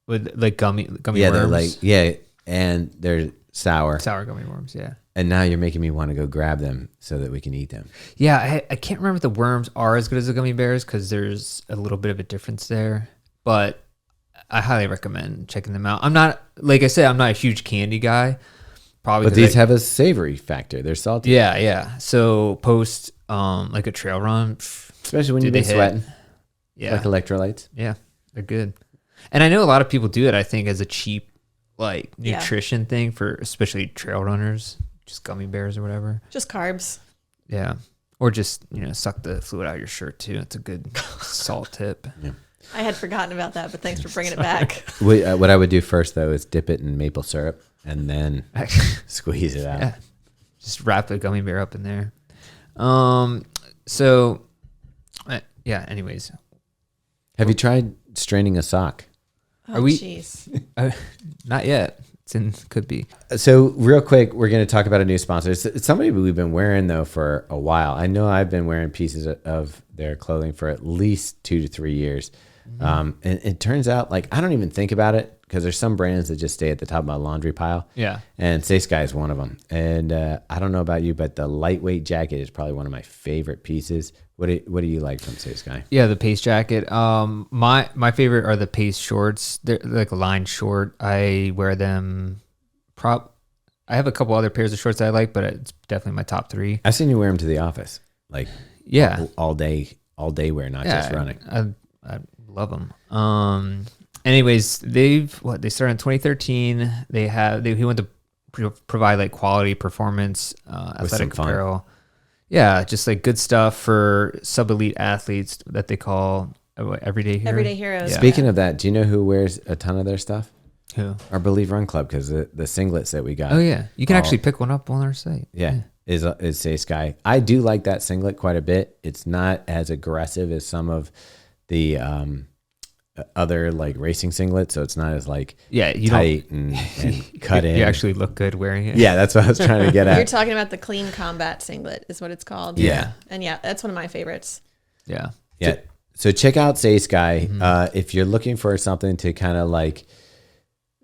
with like gummy Yeah, they're worms. like and they're sour. Sour gummy worms, yeah. And now you're making me want to go grab them so that we can eat them. Yeah, I can't remember if the worms are as good as the gummy bears because there's a little bit of a difference there. But I highly recommend checking them out. I'm not, like I said, I'm not a huge candy guy. Probably, But these have a savory factor. They're salty. yeah. So post like a trail run, Especially when Do you've been they hit? sweating. yeah, Like electrolytes. yeah, they're good. And I know a lot of people do it. I think as a cheap like Yeah. nutrition thing for especially trail runners, just gummy bears or whatever. Just carbs. Yeah, or just suck the fluid out of your shirt too. It's a good salt tip. Yeah. I had forgotten about that, but thanks for bringing it back. What I would do first though is dip it in maple syrup and then squeeze it out. Yeah. Just wrap the gummy bear up in there. So, yeah. Anyways, Have you tried straining a sock? Oh, Are we- jeez. not yet. Could be. So real quick, we're going to talk about a new sponsor. It's somebody we've been wearing though for a while. I know I've been wearing pieces of their clothing for at least 2 to 3 years. And it turns out like I don't even think about it because there's some brands that just stay at the top of my laundry pile. Yeah. And Say Sky is one of them. And I don't know about you, but the lightweight jacket is probably one of my favorite pieces. What do you like from Say Sky? Yeah, the Pace jacket. My favorite are the Pace shorts. They're like a line short. I wear them. I have a couple other pairs of shorts that I like, but it's definitely my top 3. I've seen you wear them to the office, like Yeah, all day wear, not just running. I Love them. Anyways, they started in 2013. He went to provide like quality performance, athletic apparel. Yeah, just like good stuff for sub-elite athletes that they call everyday heroes. Everyday heroes. Yeah. Speaking of that, do you know who wears a ton of their stuff? Who? Our Believe Run Club, because the singlets that we got. Oh yeah, you can actually pick one up on our site. Yeah. Is Say Sky. I do like that singlet quite a bit. It's not as aggressive as some of the other like racing singlets, so it's not as like tight and cut in. You actually look good wearing it. Yeah, that's what I was trying to get at. You're talking about the Clean Combat singlet is what it's called. Yeah. And yeah, that's one of my favorites. Yeah. So check out Say Sky if you're looking for something to kind of like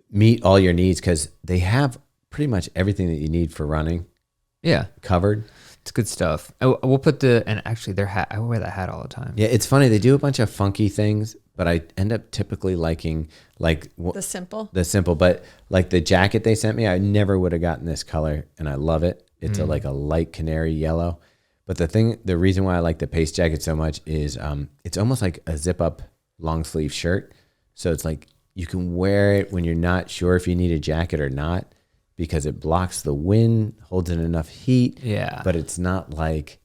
meet all your needs, because they have pretty much everything that you need for running. Yeah, covered. It's good stuff. We'll put and actually their hat. I wear that hat all the time. Yeah, it's funny. They do a bunch of funky things, but I end up typically liking like the simple. But like the jacket they sent me, I never would have gotten this color, and I love it. It's like a light canary yellow. But the reason why I like the Pace jacket so much is it's almost like a zip up long sleeve shirt. So it's like you can wear it when you're not sure if you need a jacket or not, because it blocks the wind, holds in enough heat. Yeah. But it's not like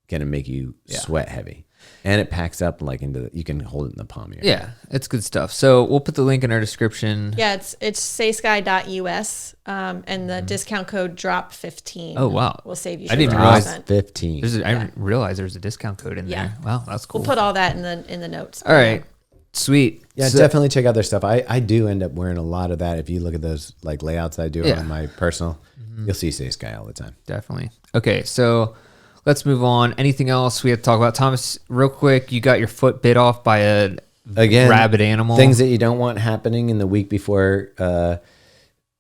going to make you sweat heavy. And it packs up like you can hold it in the palm of your hand. Yeah, it's good stuff. So we'll put the link in our description. Yeah, it's saysky.us, and the discount code DROP15. Oh, wow. Will save you 15%. I didn't realize 15. I didn't realize there's a discount code in there. Wow, that's cool. We'll put all that in the notes. All right. Sweet. Yeah, definitely check out their stuff. I do end up wearing a lot of that. If you look at those like layouts I do on my personal, you'll see Say Sky all the time. Definitely. Okay, so let's move on. Anything else we have to talk about? Thomas, real quick, you got your foot bit off by a rabid animal. Things that you don't want happening in the week before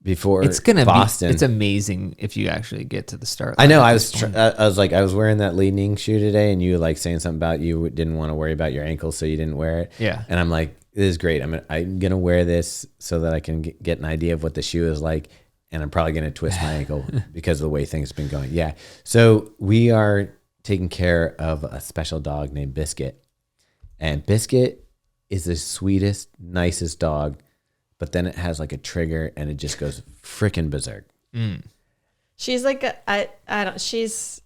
it's gonna Boston. It's amazing if you actually get to the start. I know. I was wearing that leading shoe today, and you were like saying something about you didn't want to worry about your ankles, so you didn't wear it. Yeah. And I'm like, this is great. I'm gonna wear this so that I can get an idea of what the shoe is like, and I'm probably gonna twist my ankle because of the way things have been going. Yeah. So we are taking care of a special dog named Biscuit, and Biscuit is the sweetest, nicest dog. But then it has like a trigger, and it just goes freaking berserk. She's like she's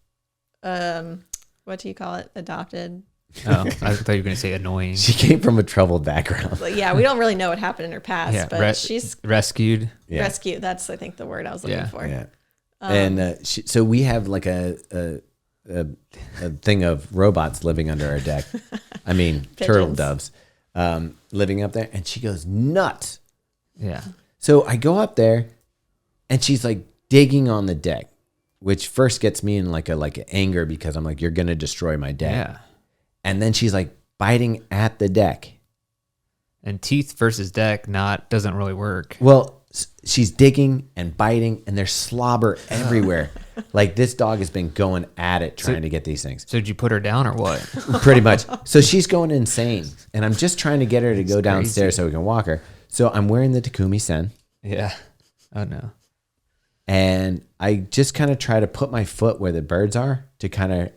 what do you call it? Adopted. Oh, I thought you were gonna say annoying. She came from a troubled background. Like, yeah, we don't really know what happened in her past, but she's rescued. Yeah. rescued. That's I think the word I was looking for. Yeah. And so we have like a thing of robots living under our deck. I mean, turtle doves living up there, and she goes nuts. Yeah. So I go up there, and she's like digging on the deck, which first gets me in like anger, because I'm like, you're gonna destroy my deck. Yeah. And then she's like biting at the deck. And teeth versus deck doesn't really work. Well, she's digging and biting, and there's slobber everywhere. Like this dog has been going at it trying to get these things. So did you put her down or what? Pretty much. So she's going insane, and I'm just trying to get her to go downstairs so we can walk her. So I'm wearing the Takumi Sen. Yeah. Oh no. And I just kind of try to put my foot where the birds are to kind of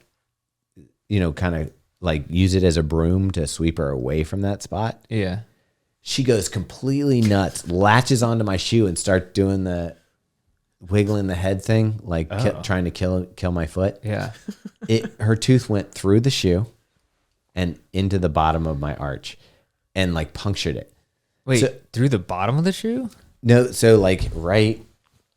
like use it as a broom to sweep her away from that spot. Yeah. She goes completely nuts, latches onto my shoe, and starts doing the wiggling the head thing, like trying to kill my foot. Yeah. Her tooth went through the shoe and into the bottom of my arch, and like punctured it. Wait, through the bottom of the shoe? No, so like right.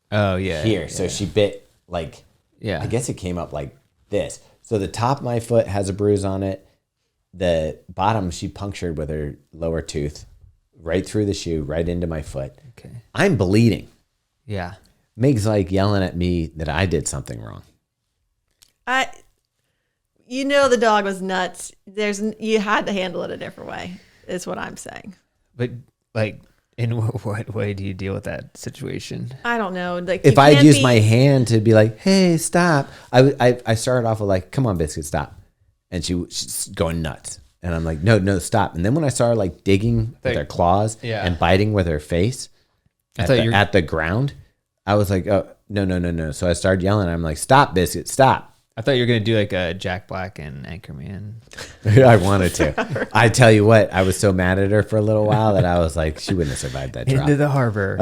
Oh yeah. Here, yeah. so she bit like. Yeah. I guess it came up like this. So the top of my foot has a bruise on it. The bottom she punctured with her lower tooth, right through the shoe, right into my foot. Okay. I'm bleeding. Yeah. Meg's like yelling at me that I did something wrong. The dog was nuts. You had to handle it a different way, is what I'm saying. But like, in what way do you deal with that situation? I don't know. Like, If I had used my hand to be like, hey, stop. I started off with like, come on, Biscuit, stop. And she's going nuts. And I'm like, no, stop. And then when I saw her like digging with her claws and biting with her face at the ground, I was like, oh, no. So I started yelling. I'm like, stop, Biscuit, stop. I thought you were gonna do like a Jack Black and Anchorman. I wanted to. I tell you what, I was so mad at her for a little while that I was like, she wouldn't have survived that drop. Into the harbor.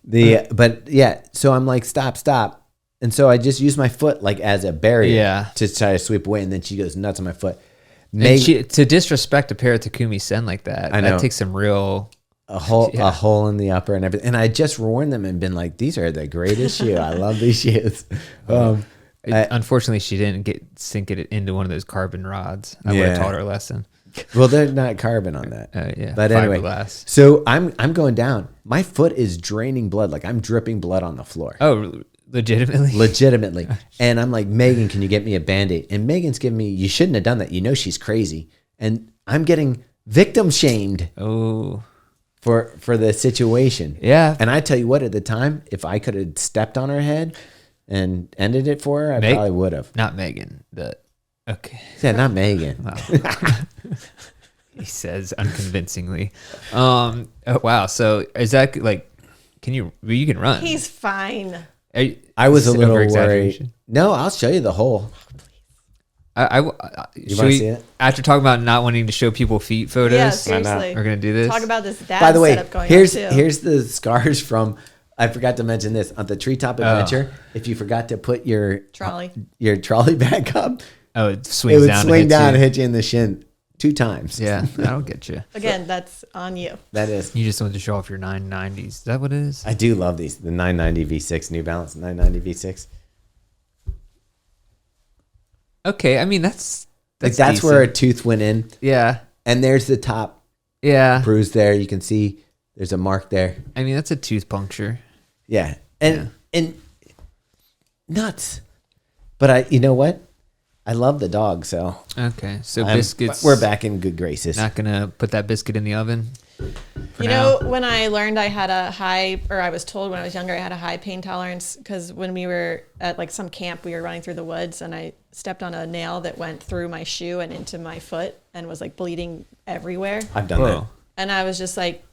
But yeah, so I'm like, stop. And so I just use my foot like as a barrier to try to sweep away. And then she goes nuts on my foot. To disrespect a pair of Takumi Sen like that, I know. that takes some real... A hole in the upper and everything. And I just worn them and been like, these are the greatest shoe. I love these shoes. Unfortunately, she didn't sink it into one of those carbon rods. I would have taught her a lesson. Well, they're not carbon on that. But anyway, fiberglass. So I'm going down. My foot is draining blood. Like I'm dripping blood on the floor. Oh, legitimately? Legitimately. And I'm like, Meaghan, can you get me a Band-Aid? And Megan's giving me, you shouldn't have done that. You know she's crazy. And I'm getting victim shamed. Oh. For the situation. Yeah. And I tell you what, at the time, if I could have stepped on her head and ended it for her, I probably would have. Not Meaghan. Okay. Yeah, not Meaghan. Wow. He says unconvincingly. Oh, wow. So is that like, you can run. He's fine. I was a little worried. No, I'll show you the hole. You want to see it? After talking about not wanting to show people feet photos, yeah, seriously. We're going to do this. Talk about this dad By the way, setup going here's on too. here's the scars from, I forgot to mention this, on the Treetop Adventure, if you forgot to put your trolley back up, it swings down. It would swing down and hit you in the shin 2 times. Yeah, that'll get you. Again, that's on you. That is. You just want to show off your 990s. Is that what it is? I do love these. The 990 V6, New Balance 990 V6. Okay, I mean, that's where a tooth went in. Yeah. And there's the top bruise there. You can see there's a mark there. I mean, that's a tooth puncture. Yeah. And nuts. But you know what? I love the dog, so. Okay. So biscuits. We're back in good graces. Not going to put that biscuit in the oven. You know, when I learned I had I was told when I was younger I had a high pain tolerance because when we were at like some camp, we were running through the woods and I stepped on a nail that went through my shoe and into my foot and was like bleeding everywhere. I've done that. And I was just like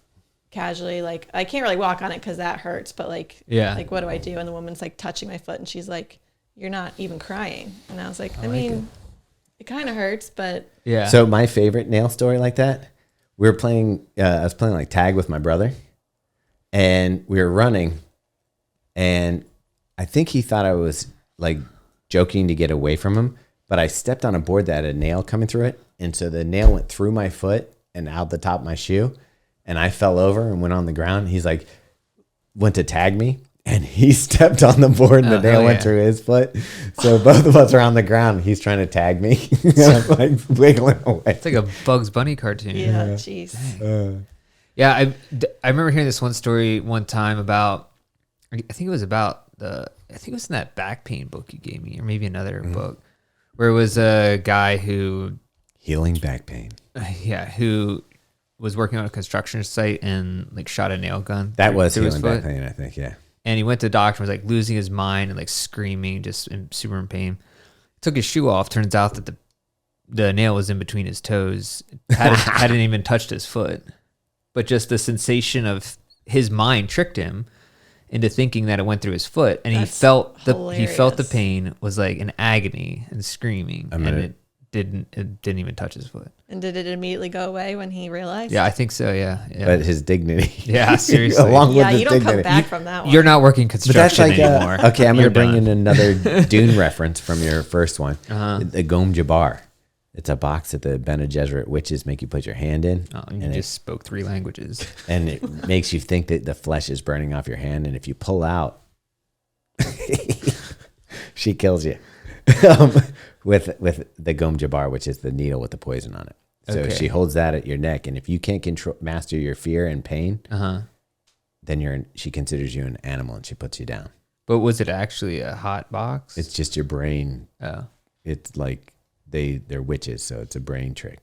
casually like, I can't really walk on it because that hurts, but like, like what do I do? And the woman's like touching my foot and she's like, you're not even crying. And I was like, I mean, it kind of hurts, but. Yeah. So my favorite nail story like that, we were playing, I was playing like tag with my brother and we were running and I think he thought I was like joking to get away from him, but I stepped on a board that had a nail coming through it. And so the nail went through my foot and out the top of my shoe and I fell over and went on the ground. He's like, went to tag me and he stepped on the board and the nail went through his foot. So both of us are on the ground. He's trying to tag me. I'm like wiggling away. It's like a Bugs Bunny cartoon. Yeah, jeez. Yeah, I remember hearing this one story one time about, I think it was in that back pain book you gave me, or maybe another book, where it was a guy who... Healing back pain. Who was working on a construction site and like shot a nail gun. That was healing back pain, I think, yeah. And he went to the doctor and was like losing his mind and like screaming, just super in pain. Took his shoe off. Turns out that the nail was in between his toes. Hadn't even touched his foot. But just the sensation of his mind tricked him into thinking that it went through his foot. And he felt the pain was like an agony and screaming. And it didn't even touch his foot. And did it immediately go away when he realized? Yeah, I think so. Yeah. But his dignity. Yeah, seriously. Along with his you don't dignity. come back from that one. You're not working construction anymore. Okay, I'm going to bring in another Dune reference from your first one. The Gom Jabbar. It's a box that the Bene Gesserit witches make you put your hand in. Oh, and you just spoke 3 languages. And it makes you think that the flesh is burning off your hand. And if you pull out, she kills you. With the Gom Jabbar, which is the needle with the poison on it. So she holds that at your neck, and if you can't master your fear and pain, then she considers you an animal, and she puts you down. But was it actually a hot box? It's just your brain. Oh, it's like they're witches, so it's a brain trick.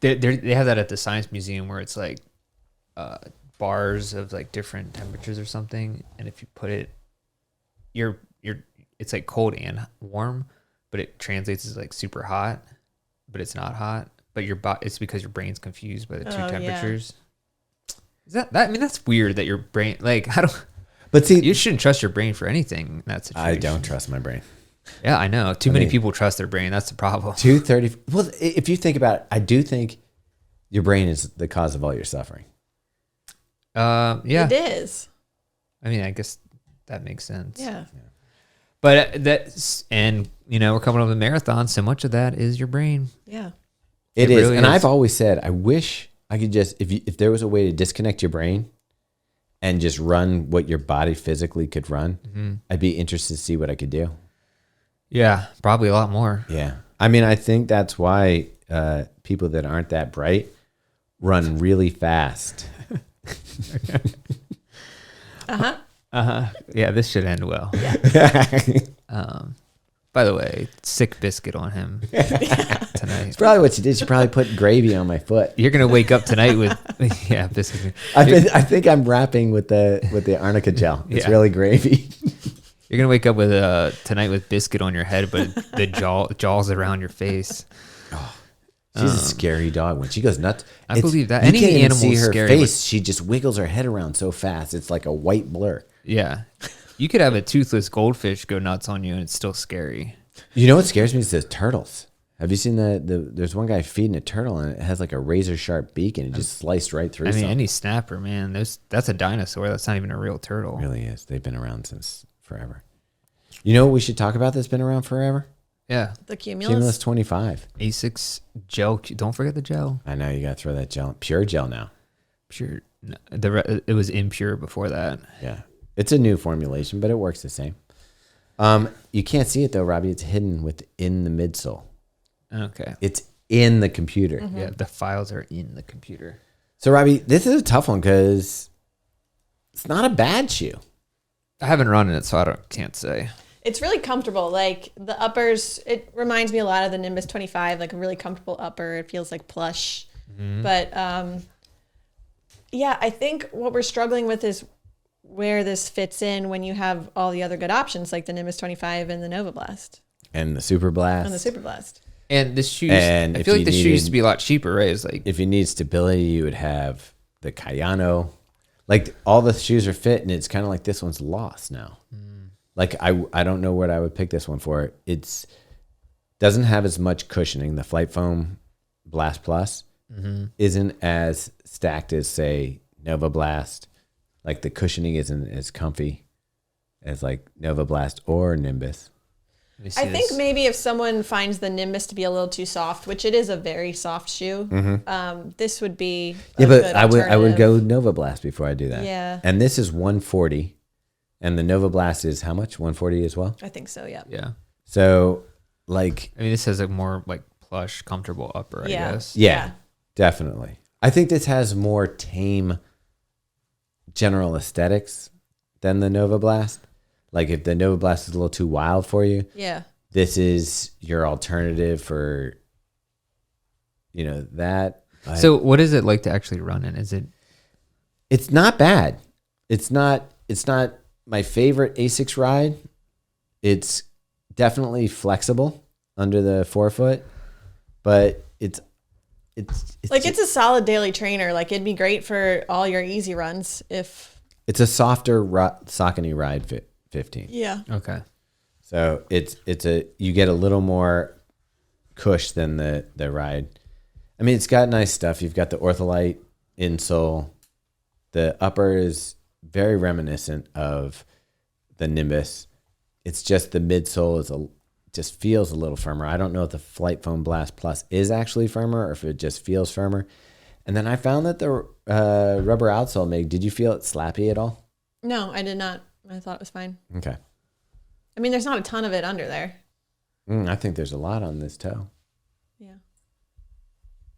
They have that at the Science Museum where it's like bars of like different temperatures or something, and if you put it, it's like cold and warm. But it translates as like super hot, but it's not hot. But it's because your brain's confused by the 2 temperatures. Yeah. Is that? I mean, that's weird that your brain, like, I don't. But see, you shouldn't trust your brain for anything in that situation. I don't trust my brain. Yeah, I know. Too many people trust their brain. That's the problem. 230. Well, if you think about it, I do think your brain is the cause of all your suffering. Yeah. It is. I mean, I guess that makes sense. Yeah. But that's, and we're coming up with a marathon. So much of that is your brain. Yeah. It is. really And is. I've always said, I wish I could just, if there was a way to disconnect your brain and just run what your body physically could run, I'd be interested to see what I could do. Yeah, probably a lot more. Yeah. I mean, I think that's why people that aren't that bright run really fast. Yeah, this should end well. By the way, sick biscuit on him tonight. Probably what you did. You probably put gravy on my foot. You're gonna wake up tonight with biscuit. I think I'm wrapping with the arnica gel. It's Yeah. really gravy. You're gonna wake up with tonight with biscuit on your head, but the jaws around your face. She's a scary dog when she goes nuts. I believe that. You Any can't even animal see is her scary, face. She just wiggles her head around so fast. It's like a white blur. Yeah, you could have a toothless goldfish go nuts on you, and it's still scary. You know what scares me is the turtles. Have you seen there's one guy feeding a turtle and it has like a razor sharp beak and it just sliced right through. I mean, something. any snapper, man. That's a dinosaur. That's not even a real turtle. It really is. They've been around since forever. You know what we should talk about that's been around forever? Yeah. The Cumulus Cumulus. 25. Asics gel. Don't forget the gel. I know you got to throw that gel. Pure gel now. Pure. It was impure before that. Yeah. It's a new formulation, but it works the same. You can't see it though, Robbie. It's hidden within the midsole. Okay. It's in the computer. Yeah, the files are in the computer. So, Robbie, this is a tough one because it's not a bad shoe. I haven't run in it, so can't say. It's really comfortable. Like the uppers, it reminds me a lot of the Nimbus 25, like a really comfortable upper. It feels like plush. But yeah, I think what we're struggling with is where this fits in when you have all the other good options like the Nimbus 25 and the Nova Blast. And the Super Blast. And the Super Blast. And the shoes, And I if feel you like the shoes needed- used to be a lot cheaper, right? It's like, If you need stability, you would have the Cayano. Like all the shoes are fit, and it's kind of like this one's lost now. Like I don't know what I would pick this one for. It's doesn't have as much cushioning. The Flight Foam Blast Plus isn't as stacked as say Nova Blast. Like the cushioning isn't as comfy as like Nova Blast or Nimbus. let me see I think this. maybe if someone finds the Nimbus to be a little too soft, which it is a very soft shoe, this would be a Yeah, but good I would alternative. go Nova Blast before I do that. Yeah. And this is 140, and the Nova Blast is how much? 140 as well. I think so, yeah. Yeah. So like I mean, this has a more like plush, comfortable upper, I Yeah. guess. yeah, definitely. I think this has more tame general aesthetics than the Nova Blast. Like if the Nova Blast is a little too wild for you, Yeah. this is your alternative for that. But So what is it like to actually run in? Is it, it's not bad. It's not my favorite Asics ride. It's definitely flexible under the forefoot, but it's Like it's a solid daily trainer. Like it'd be great for all your easy runs if. it's a softer Saucony Ride 15. Yeah. okay. So you get a little more cush than the Ride. I mean, it's got nice stuff. You've got the Ortholite insole. The upper is very reminiscent of the Nimbus. It's just the midsole just feels a little firmer. I don't know if the Flight Foam Blast Plus is actually firmer or if it just feels firmer. And then I found that the rubber outsole, Meg, did you feel it slappy at all? No, I did not. I thought it was fine. Okay. I mean, there's not a ton of it under there. I think there's a lot on this toe. Yeah.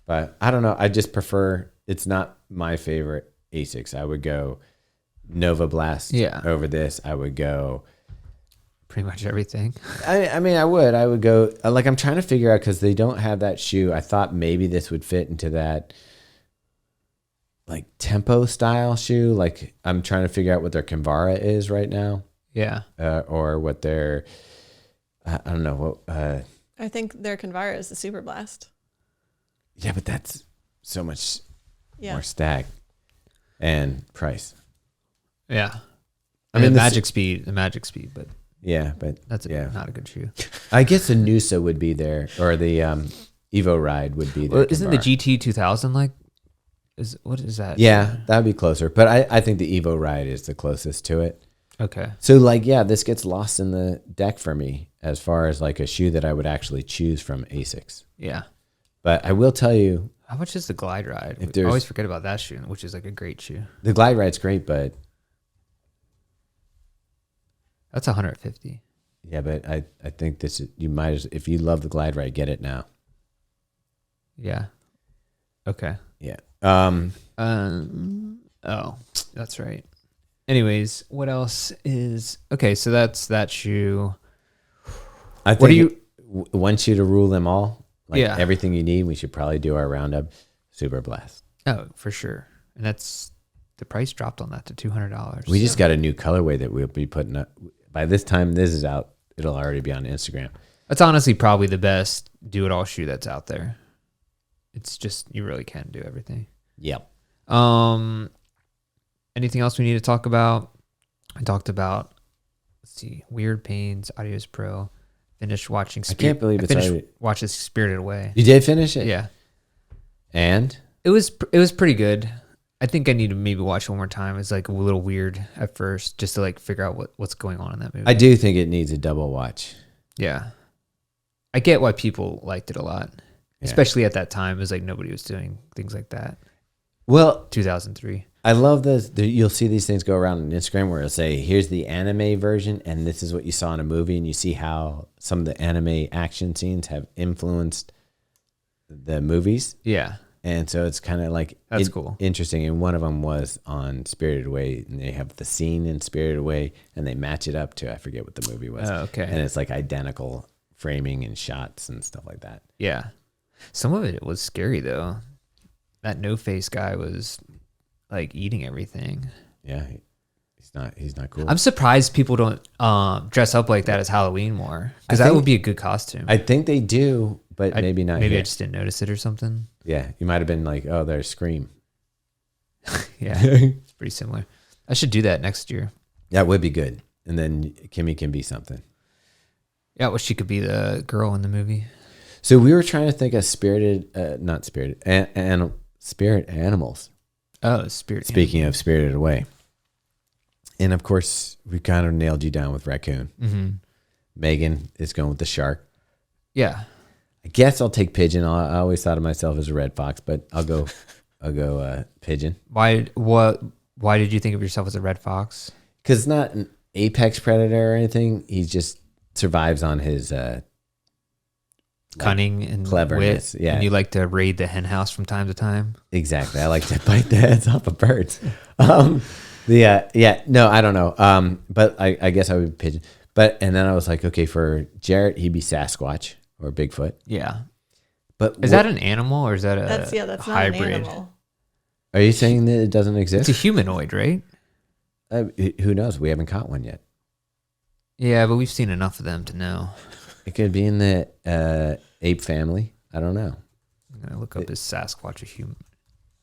But I don't know. I just prefer, it's not my favorite Asics. I would go Nova Blast over this. I would go. Pretty much everything. I mean, I would go, like, I'm trying to figure out because they don't have that shoe. I thought maybe this would fit into that, like, tempo style shoe. Like, I'm trying to figure out what their Kinvara is right now. Yeah. Or what their, I don't know. What. I think their Kinvara is the Super Blast. Yeah, but that's so much Yeah. more stack and price. Yeah. I mean, the this- magic speed, but Yeah, but That's yeah. not a good shoe. I guess the Noosa would be there, or the Evo Ride would be there. Well, isn't the GT 2000 like? What is that? Yeah, that would be closer. But I think the Evo Ride is the closest to it. Okay. So like, yeah, this gets lost in the deck for me as far as like a shoe that I would actually choose from Asics. Yeah. But I will tell you, How much is the Glide Ride? If I there's- always forget about that shoe, which is like a great shoe. the Glide Ride's great, but That's 150. yeah, but I think this you might as if you love the Glide Ride, get it now. Yeah. Okay. Yeah. Oh, that's right. Anyways, what else is okay? So that's that shoe. I think What do you? one shoe to rule them all? Like Yeah. everything you need. We should probably do our roundup. Super Blast. Oh, for sure. And that's the price dropped on that to $200. We just got a new colorway that we'll be putting up. By this time this is out, it'll already be on Instagram. That's honestly probably the best do-it-all shoe that's out there. It's just you really can do everything. Yep. Anything else we need to talk about? I talked about, let's see, Weird Pains, Audios Pro. Finished watching. I can't believe it's already. Watched Spirited Away. You did finish it? Yeah, And it was pretty good. I think I need to maybe watch it one more time. It's like a little weird at first, just to like figure out what's going on in that movie. I do think it needs a double watch. Yeah, I get why people liked it a lot, Yeah. especially at that time. It was like nobody was doing things like that. Well, 2003. I love those. You'll see these things go around on Instagram where it'll say, here's the anime version, and this is what you saw in a movie, and you see how some of the anime action scenes have influenced the movies. Yeah, And so it's kind of like That's cool. interesting. And one of them was on Spirited Away, and they have the scene in Spirited Away, and they match it up to I forget what the movie was. Oh, okay. And it's like identical framing and shots and stuff like that. Yeah. Some of it was scary though. That no face guy was like eating everything. Yeah, he's not cool. I'm surprised people don't dress up like that as Halloween more, because I that think- would be a good costume. I think they do, but maybe not. Maybe I here. just didn't notice it or something. Yeah, you might have been like, oh, there's Scream. Yeah, it's pretty similar. I should do that next year. That would be good. And then Kimmy can be something. Yeah, well, she could be the girl in the movie. So we were trying to think of not spirited, spirit animals. Oh, Spirit. Speaking of Spirited Away. And of course, we kind of nailed you down with raccoon. Mm-hmm. Meaghan is going with the shark. Yeah. I guess I'll take pigeon. I always thought of myself as a red fox, but I'll go pigeon. Why did you think of yourself as a red fox? Because it's not an apex predator or anything. He just survives on his Cunning and cleverness, wit, yeah. and you like to raid the hen house from time to time. Exactly. I like to bite the heads off of birds. No, I don't know. But I guess I would be pigeon. And then I was like, okay, for Jarrett, he'd be Sasquatch or Bigfoot. Yeah. But Is that an animal or is that a That's not hybrid? an animal. Are you saying that it doesn't It's a exist? humanoid, right? Who knows? We haven't caught one yet. Yeah, but we've seen enough of them to know. It could be in the ape family. I don't know. I'm gonna look up this Sasquatch, a human.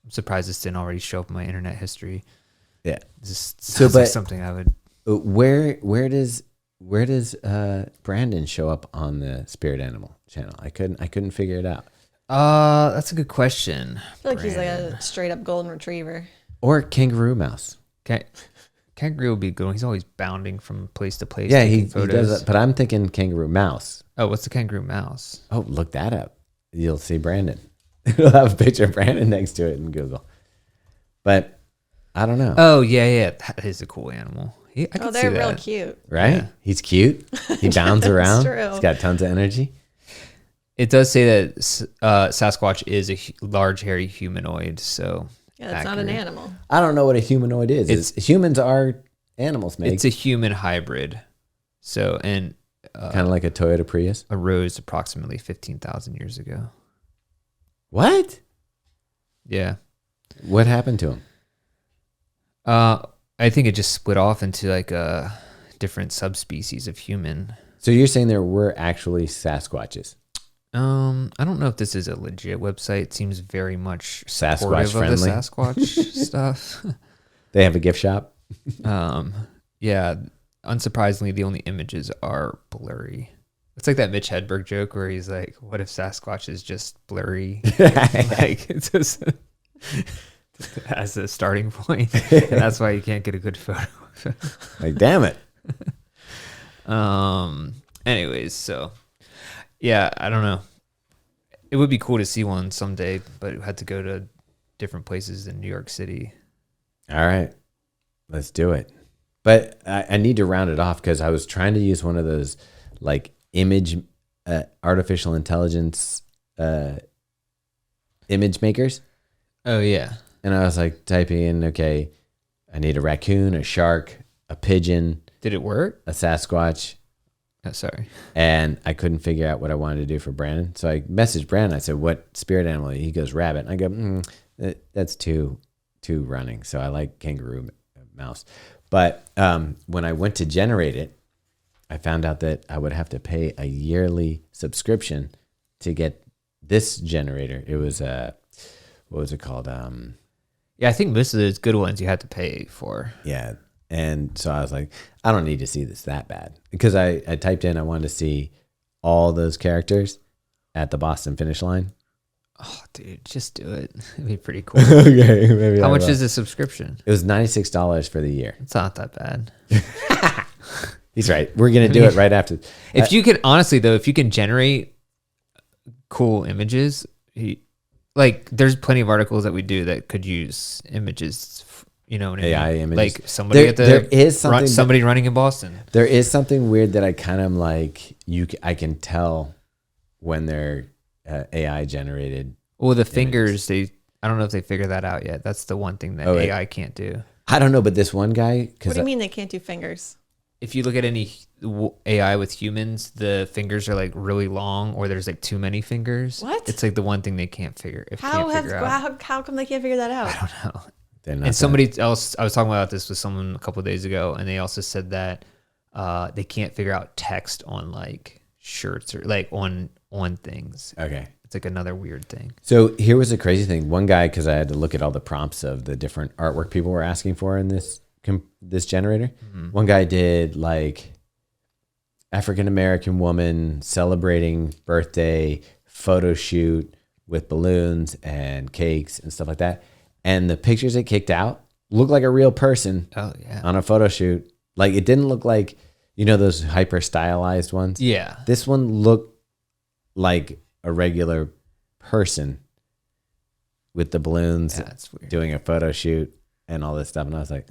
I'm surprised this didn't already show up in my internet history. Yeah. This sounds like something I would. Where does Brandon show up on the Spirit Animal channel? I couldn't figure it out. That's a good question. I feel like he's like a straight up golden retriever. Or kangaroo mouse. Okay. Kangaroo would be good. He's always bounding from place to place. Yeah, taking he photos. does that. But I'm thinking kangaroo mouse. Oh, what's the kangaroo mouse? Oh, look that up. You'll see Brandon. It'll have a picture of Brandon next to it in Google. But I don't know. Oh yeah, that is a cool animal. I can see They're that. real cute. Right? Yeah. He's cute. He bounds around. true. He's got tons of energy. It does say that Sasquatch is a large, hairy humanoid. So Yeah, it's not an accurate. animal. I don't know what a humanoid is. Humans are animals, Meg. It's a human hybrid. So and Kind of like a Toyota Prius. arose approximately 15,000 years ago. What? Yeah. What happened to him? I think it just split off into like a different subspecies of human. So you're saying there were actually Sasquatches? I don't know if this is a legit website. It seems very much Sasquatch supportive of friendly. the Sasquatch stuff. They have a gift shop? Yeah. unsurprisingly, the only images are blurry. It's like that Mitch Hedberg joke where he's like, "What if Sasquatch is just blurry?" Like it's just as a starting point, and that's why you can't get a good photo. Like, damn it. Anyways, so yeah, I don't know. It would be cool to see one someday, but it had to go to different places in New York City. All right, let's do it. But I need to round it off because I was trying to use one of those like image artificial intelligence image makers. Oh yeah. And I was like typing in, okay, I need a raccoon, a shark, a pigeon. Did it work? A Sasquatch. Oh, sorry. And I couldn't figure out what I wanted to do for Brandon. So I messaged Brandon. I said, what spirit animal? He goes, rabbit. And I go, that's too running. So I like kangaroo mouse. But when I went to generate it, I found out that I would have to pay a yearly subscription to get this generator. It was what was it called? Yeah, I think most of those good ones you had to pay for. Yeah. And so I was like, I don't need to see this that bad. Because I typed in, I wanted to see all those characters at the Boston finish line. Oh, dude, just do it. It'd be pretty cool. Okay. Maybe How much is the subscription? It was $96 for the year. It's not that bad. He's right. We're going to do it right after. If you could, honestly, though, if you can generate cool images, like there's plenty of articles that we do that could use images, you know what I mean? AI images. Like somebody there is something somebody running in Boston. There is something weird that I kind of like. I can tell when they're AI generated. Well, the fingers, I don't know if they figure that out yet. That's the one thing that AI can't do. I don't know, but this one guy. What do you mean they can't do fingers? If you look at any AI with humans, the fingers are like really long, or there's like too many fingers. What? It's like the one thing they can't figure. How come they can't figure that out? I don't know. And somebody else, I was talking about this with someone a couple of days ago, and they also said that they can't figure out text on like shirts or like on things. Okay. It's like another weird thing. So here was a crazy thing. One guy, because I had to look at all the prompts of the different artwork people were asking for in this generator. Mm-hmm. One guy did like African-American woman celebrating birthday photo shoot with balloons and cakes and stuff like that. And the pictures it kicked out looked like a real person on a photo shoot. Like it didn't look like, those hyper stylized ones. Yeah. This one looked like a regular person with the balloons doing a photo shoot and all this stuff. And I was like,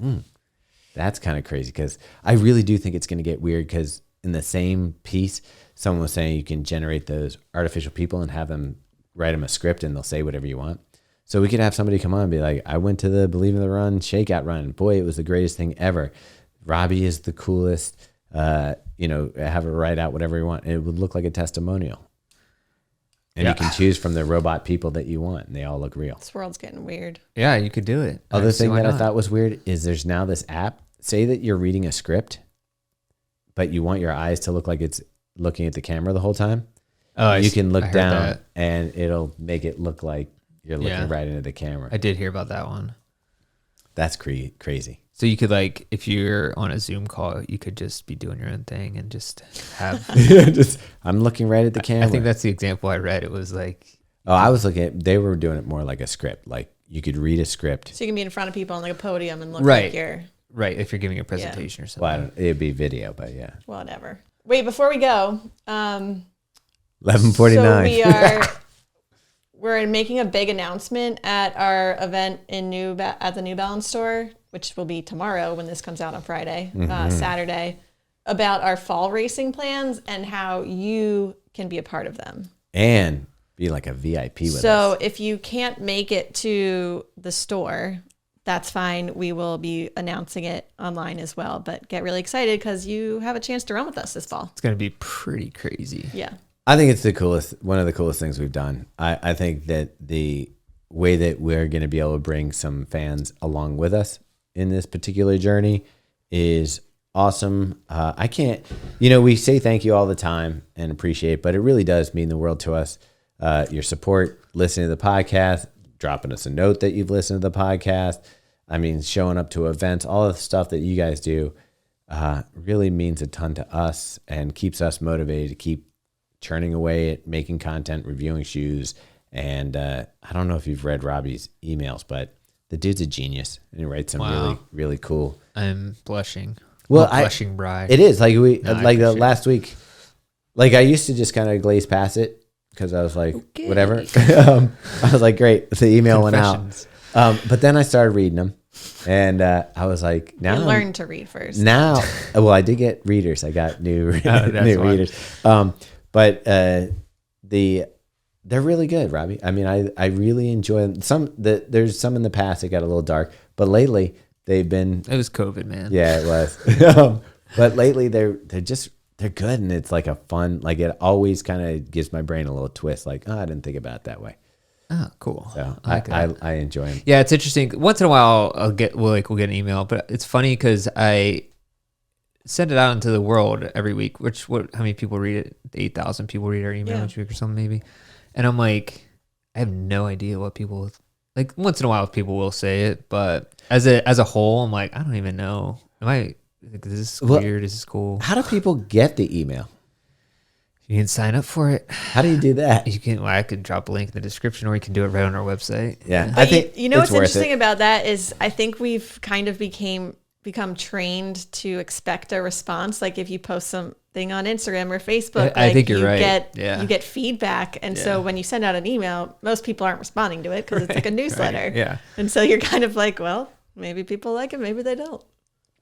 that's kind of crazy because I really do think it's going to get weird because in the same piece, someone was saying you can generate those artificial people and have them write them a script and they'll say whatever you want. So we could have somebody come on and be like, I went to the Believe in the Run shakeout run. Boy, it was the greatest thing ever. Robbe is the coolest. Have her write out whatever you want. And it would look like a testimonial. And you can choose from the robot people that you want. And they all look real. This world's getting weird. Yeah, you could do it. Other thing that I thought was weird is there's now this app. Say that you're reading a script, but you want your eyes to look like it's looking at the camera the whole time. Oh, you can look down and it'll make it look like you're looking right into the camera. I did hear about that one. That's crazy. So you could if you're on a Zoom call, you could just be doing your own thing and just have. I'm looking right at the camera. I think that's the example I read. It was like. Oh, I was looking at. They were doing it more like a script. Like you could read a script. So you can be in front of people on like a podium and look like you're. Right, if you're giving a presentation or something. Well, it'd be video, but yeah. Whatever. Wait, before we go. 11:49. So we're making a big announcement at our event at the New Balance store, which will be tomorrow when this comes out on Friday, Saturday, about our fall racing plans and how you can be a part of them. And be like a VIP with us. So if you can't make it to the store, that's fine. We will be announcing it online as well. But get really excited because you have a chance to run with us this fall. It's going to be pretty crazy. Yeah. I think it's one of the coolest things we've done. I think that the way that we're going to be able to bring some fans along with us in this particular journey is awesome. I can't, we say thank you all the time and appreciate, but it really does mean the world to us. Your support, listening to the podcast, dropping us a note that you've listened to the podcast. I mean, showing up to events, all the stuff that you guys do. really means a ton to us and keeps us motivated to keep churning away at making content, reviewing shoes. And I don't know if you've read Robbie's emails, but the dude's a genius and he writes some really, really cool. I'm blushing. Well, blushing bride. It is like No, last week. Like I used to just kind of glaze past it because I was like, Okay. whatever. I was like, great. The email went out. But then I started reading them, and I was like, now You learn to read first. Now, well, I did get readers. I got new readers. But they're really good, Robbie. I mean, I really enjoy them. There's some in the past that got a little dark, but lately they've been. It was COVID, man. Yeah, it was. But lately they're good, and it's like a fun. Like it always kind of gives my brain a little twist. Like, oh, I didn't think about it that way. Oh, cool. So I enjoy them. Yeah, it's interesting. Once in a while, we'll get an email, but it's funny because I send it out into the world every week. How many people read it? 8,000 people read our email each week or something, maybe. And I'm like, I have no idea what people like. Once in a while, people will say it, but as a whole, I'm like, I don't even know. Is this weird? Is this cool? How do people get the email? You can sign up for it. How do you do that? You can. Well, I could drop a link in the description, or you can do it right on our website. Yeah, But I think you know what's it's worth interesting it. about that is I think we've kind of become trained to expect a response. Like if you post something on Instagram or Facebook, I think you're right. You get feedback, and so when you send out an email, most people aren't responding to it because it's like a newsletter. Right. Yeah, and so you're kind of like, well, maybe people like it, maybe they don't.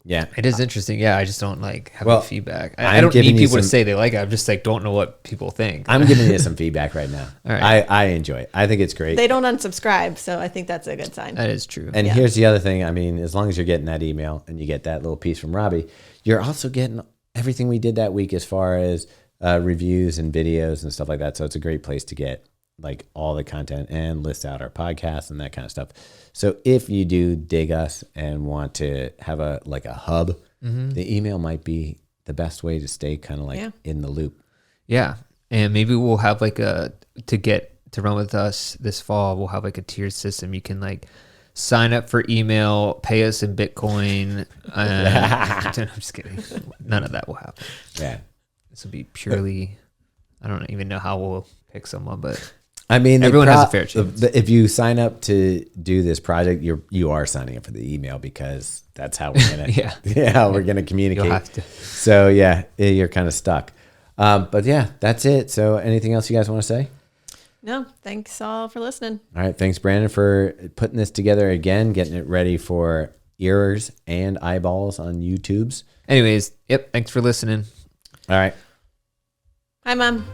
Yeah, it is interesting. Yeah, I just don't like having feedback. I I'm don't giving need you people to some- say they like it. I'm just like don't know what people think. I'm giving you some feedback right now. All right. I enjoy it. I think it's great. They don't unsubscribe, so I think that's a good sign. That is true. And here's the other thing. I mean, as long as you're getting that email and you get that little piece from Robbie, you're also getting everything we did that week as far as reviews and videos and stuff like that. So it's a great place to get like all the content and list out our podcast and that kind of stuff. So if you do dig us and want to have a hub, the email might be the best way to stay kind of in the loop. Yeah, and maybe we'll have to run with us this fall. We'll have like a tiered system. You can like sign up for email, pay us in Bitcoin. I'm just kidding. None of that will happen. Yeah. This will be purely. I don't even know how we'll pick someone, but I mean, everyone has a fair chance. If you sign up to do this project, you are signing up for the email because that's how we're gonna we're gonna communicate. You'll have to. So yeah, you're kind of stuck. But yeah, that's it. So anything else you guys want to say? No, thanks all for listening. All right, thanks Brandon for putting this together again, getting it ready for ears and eyeballs on YouTube's. Anyways, yep. Thanks for listening. All right. Hi, Mom.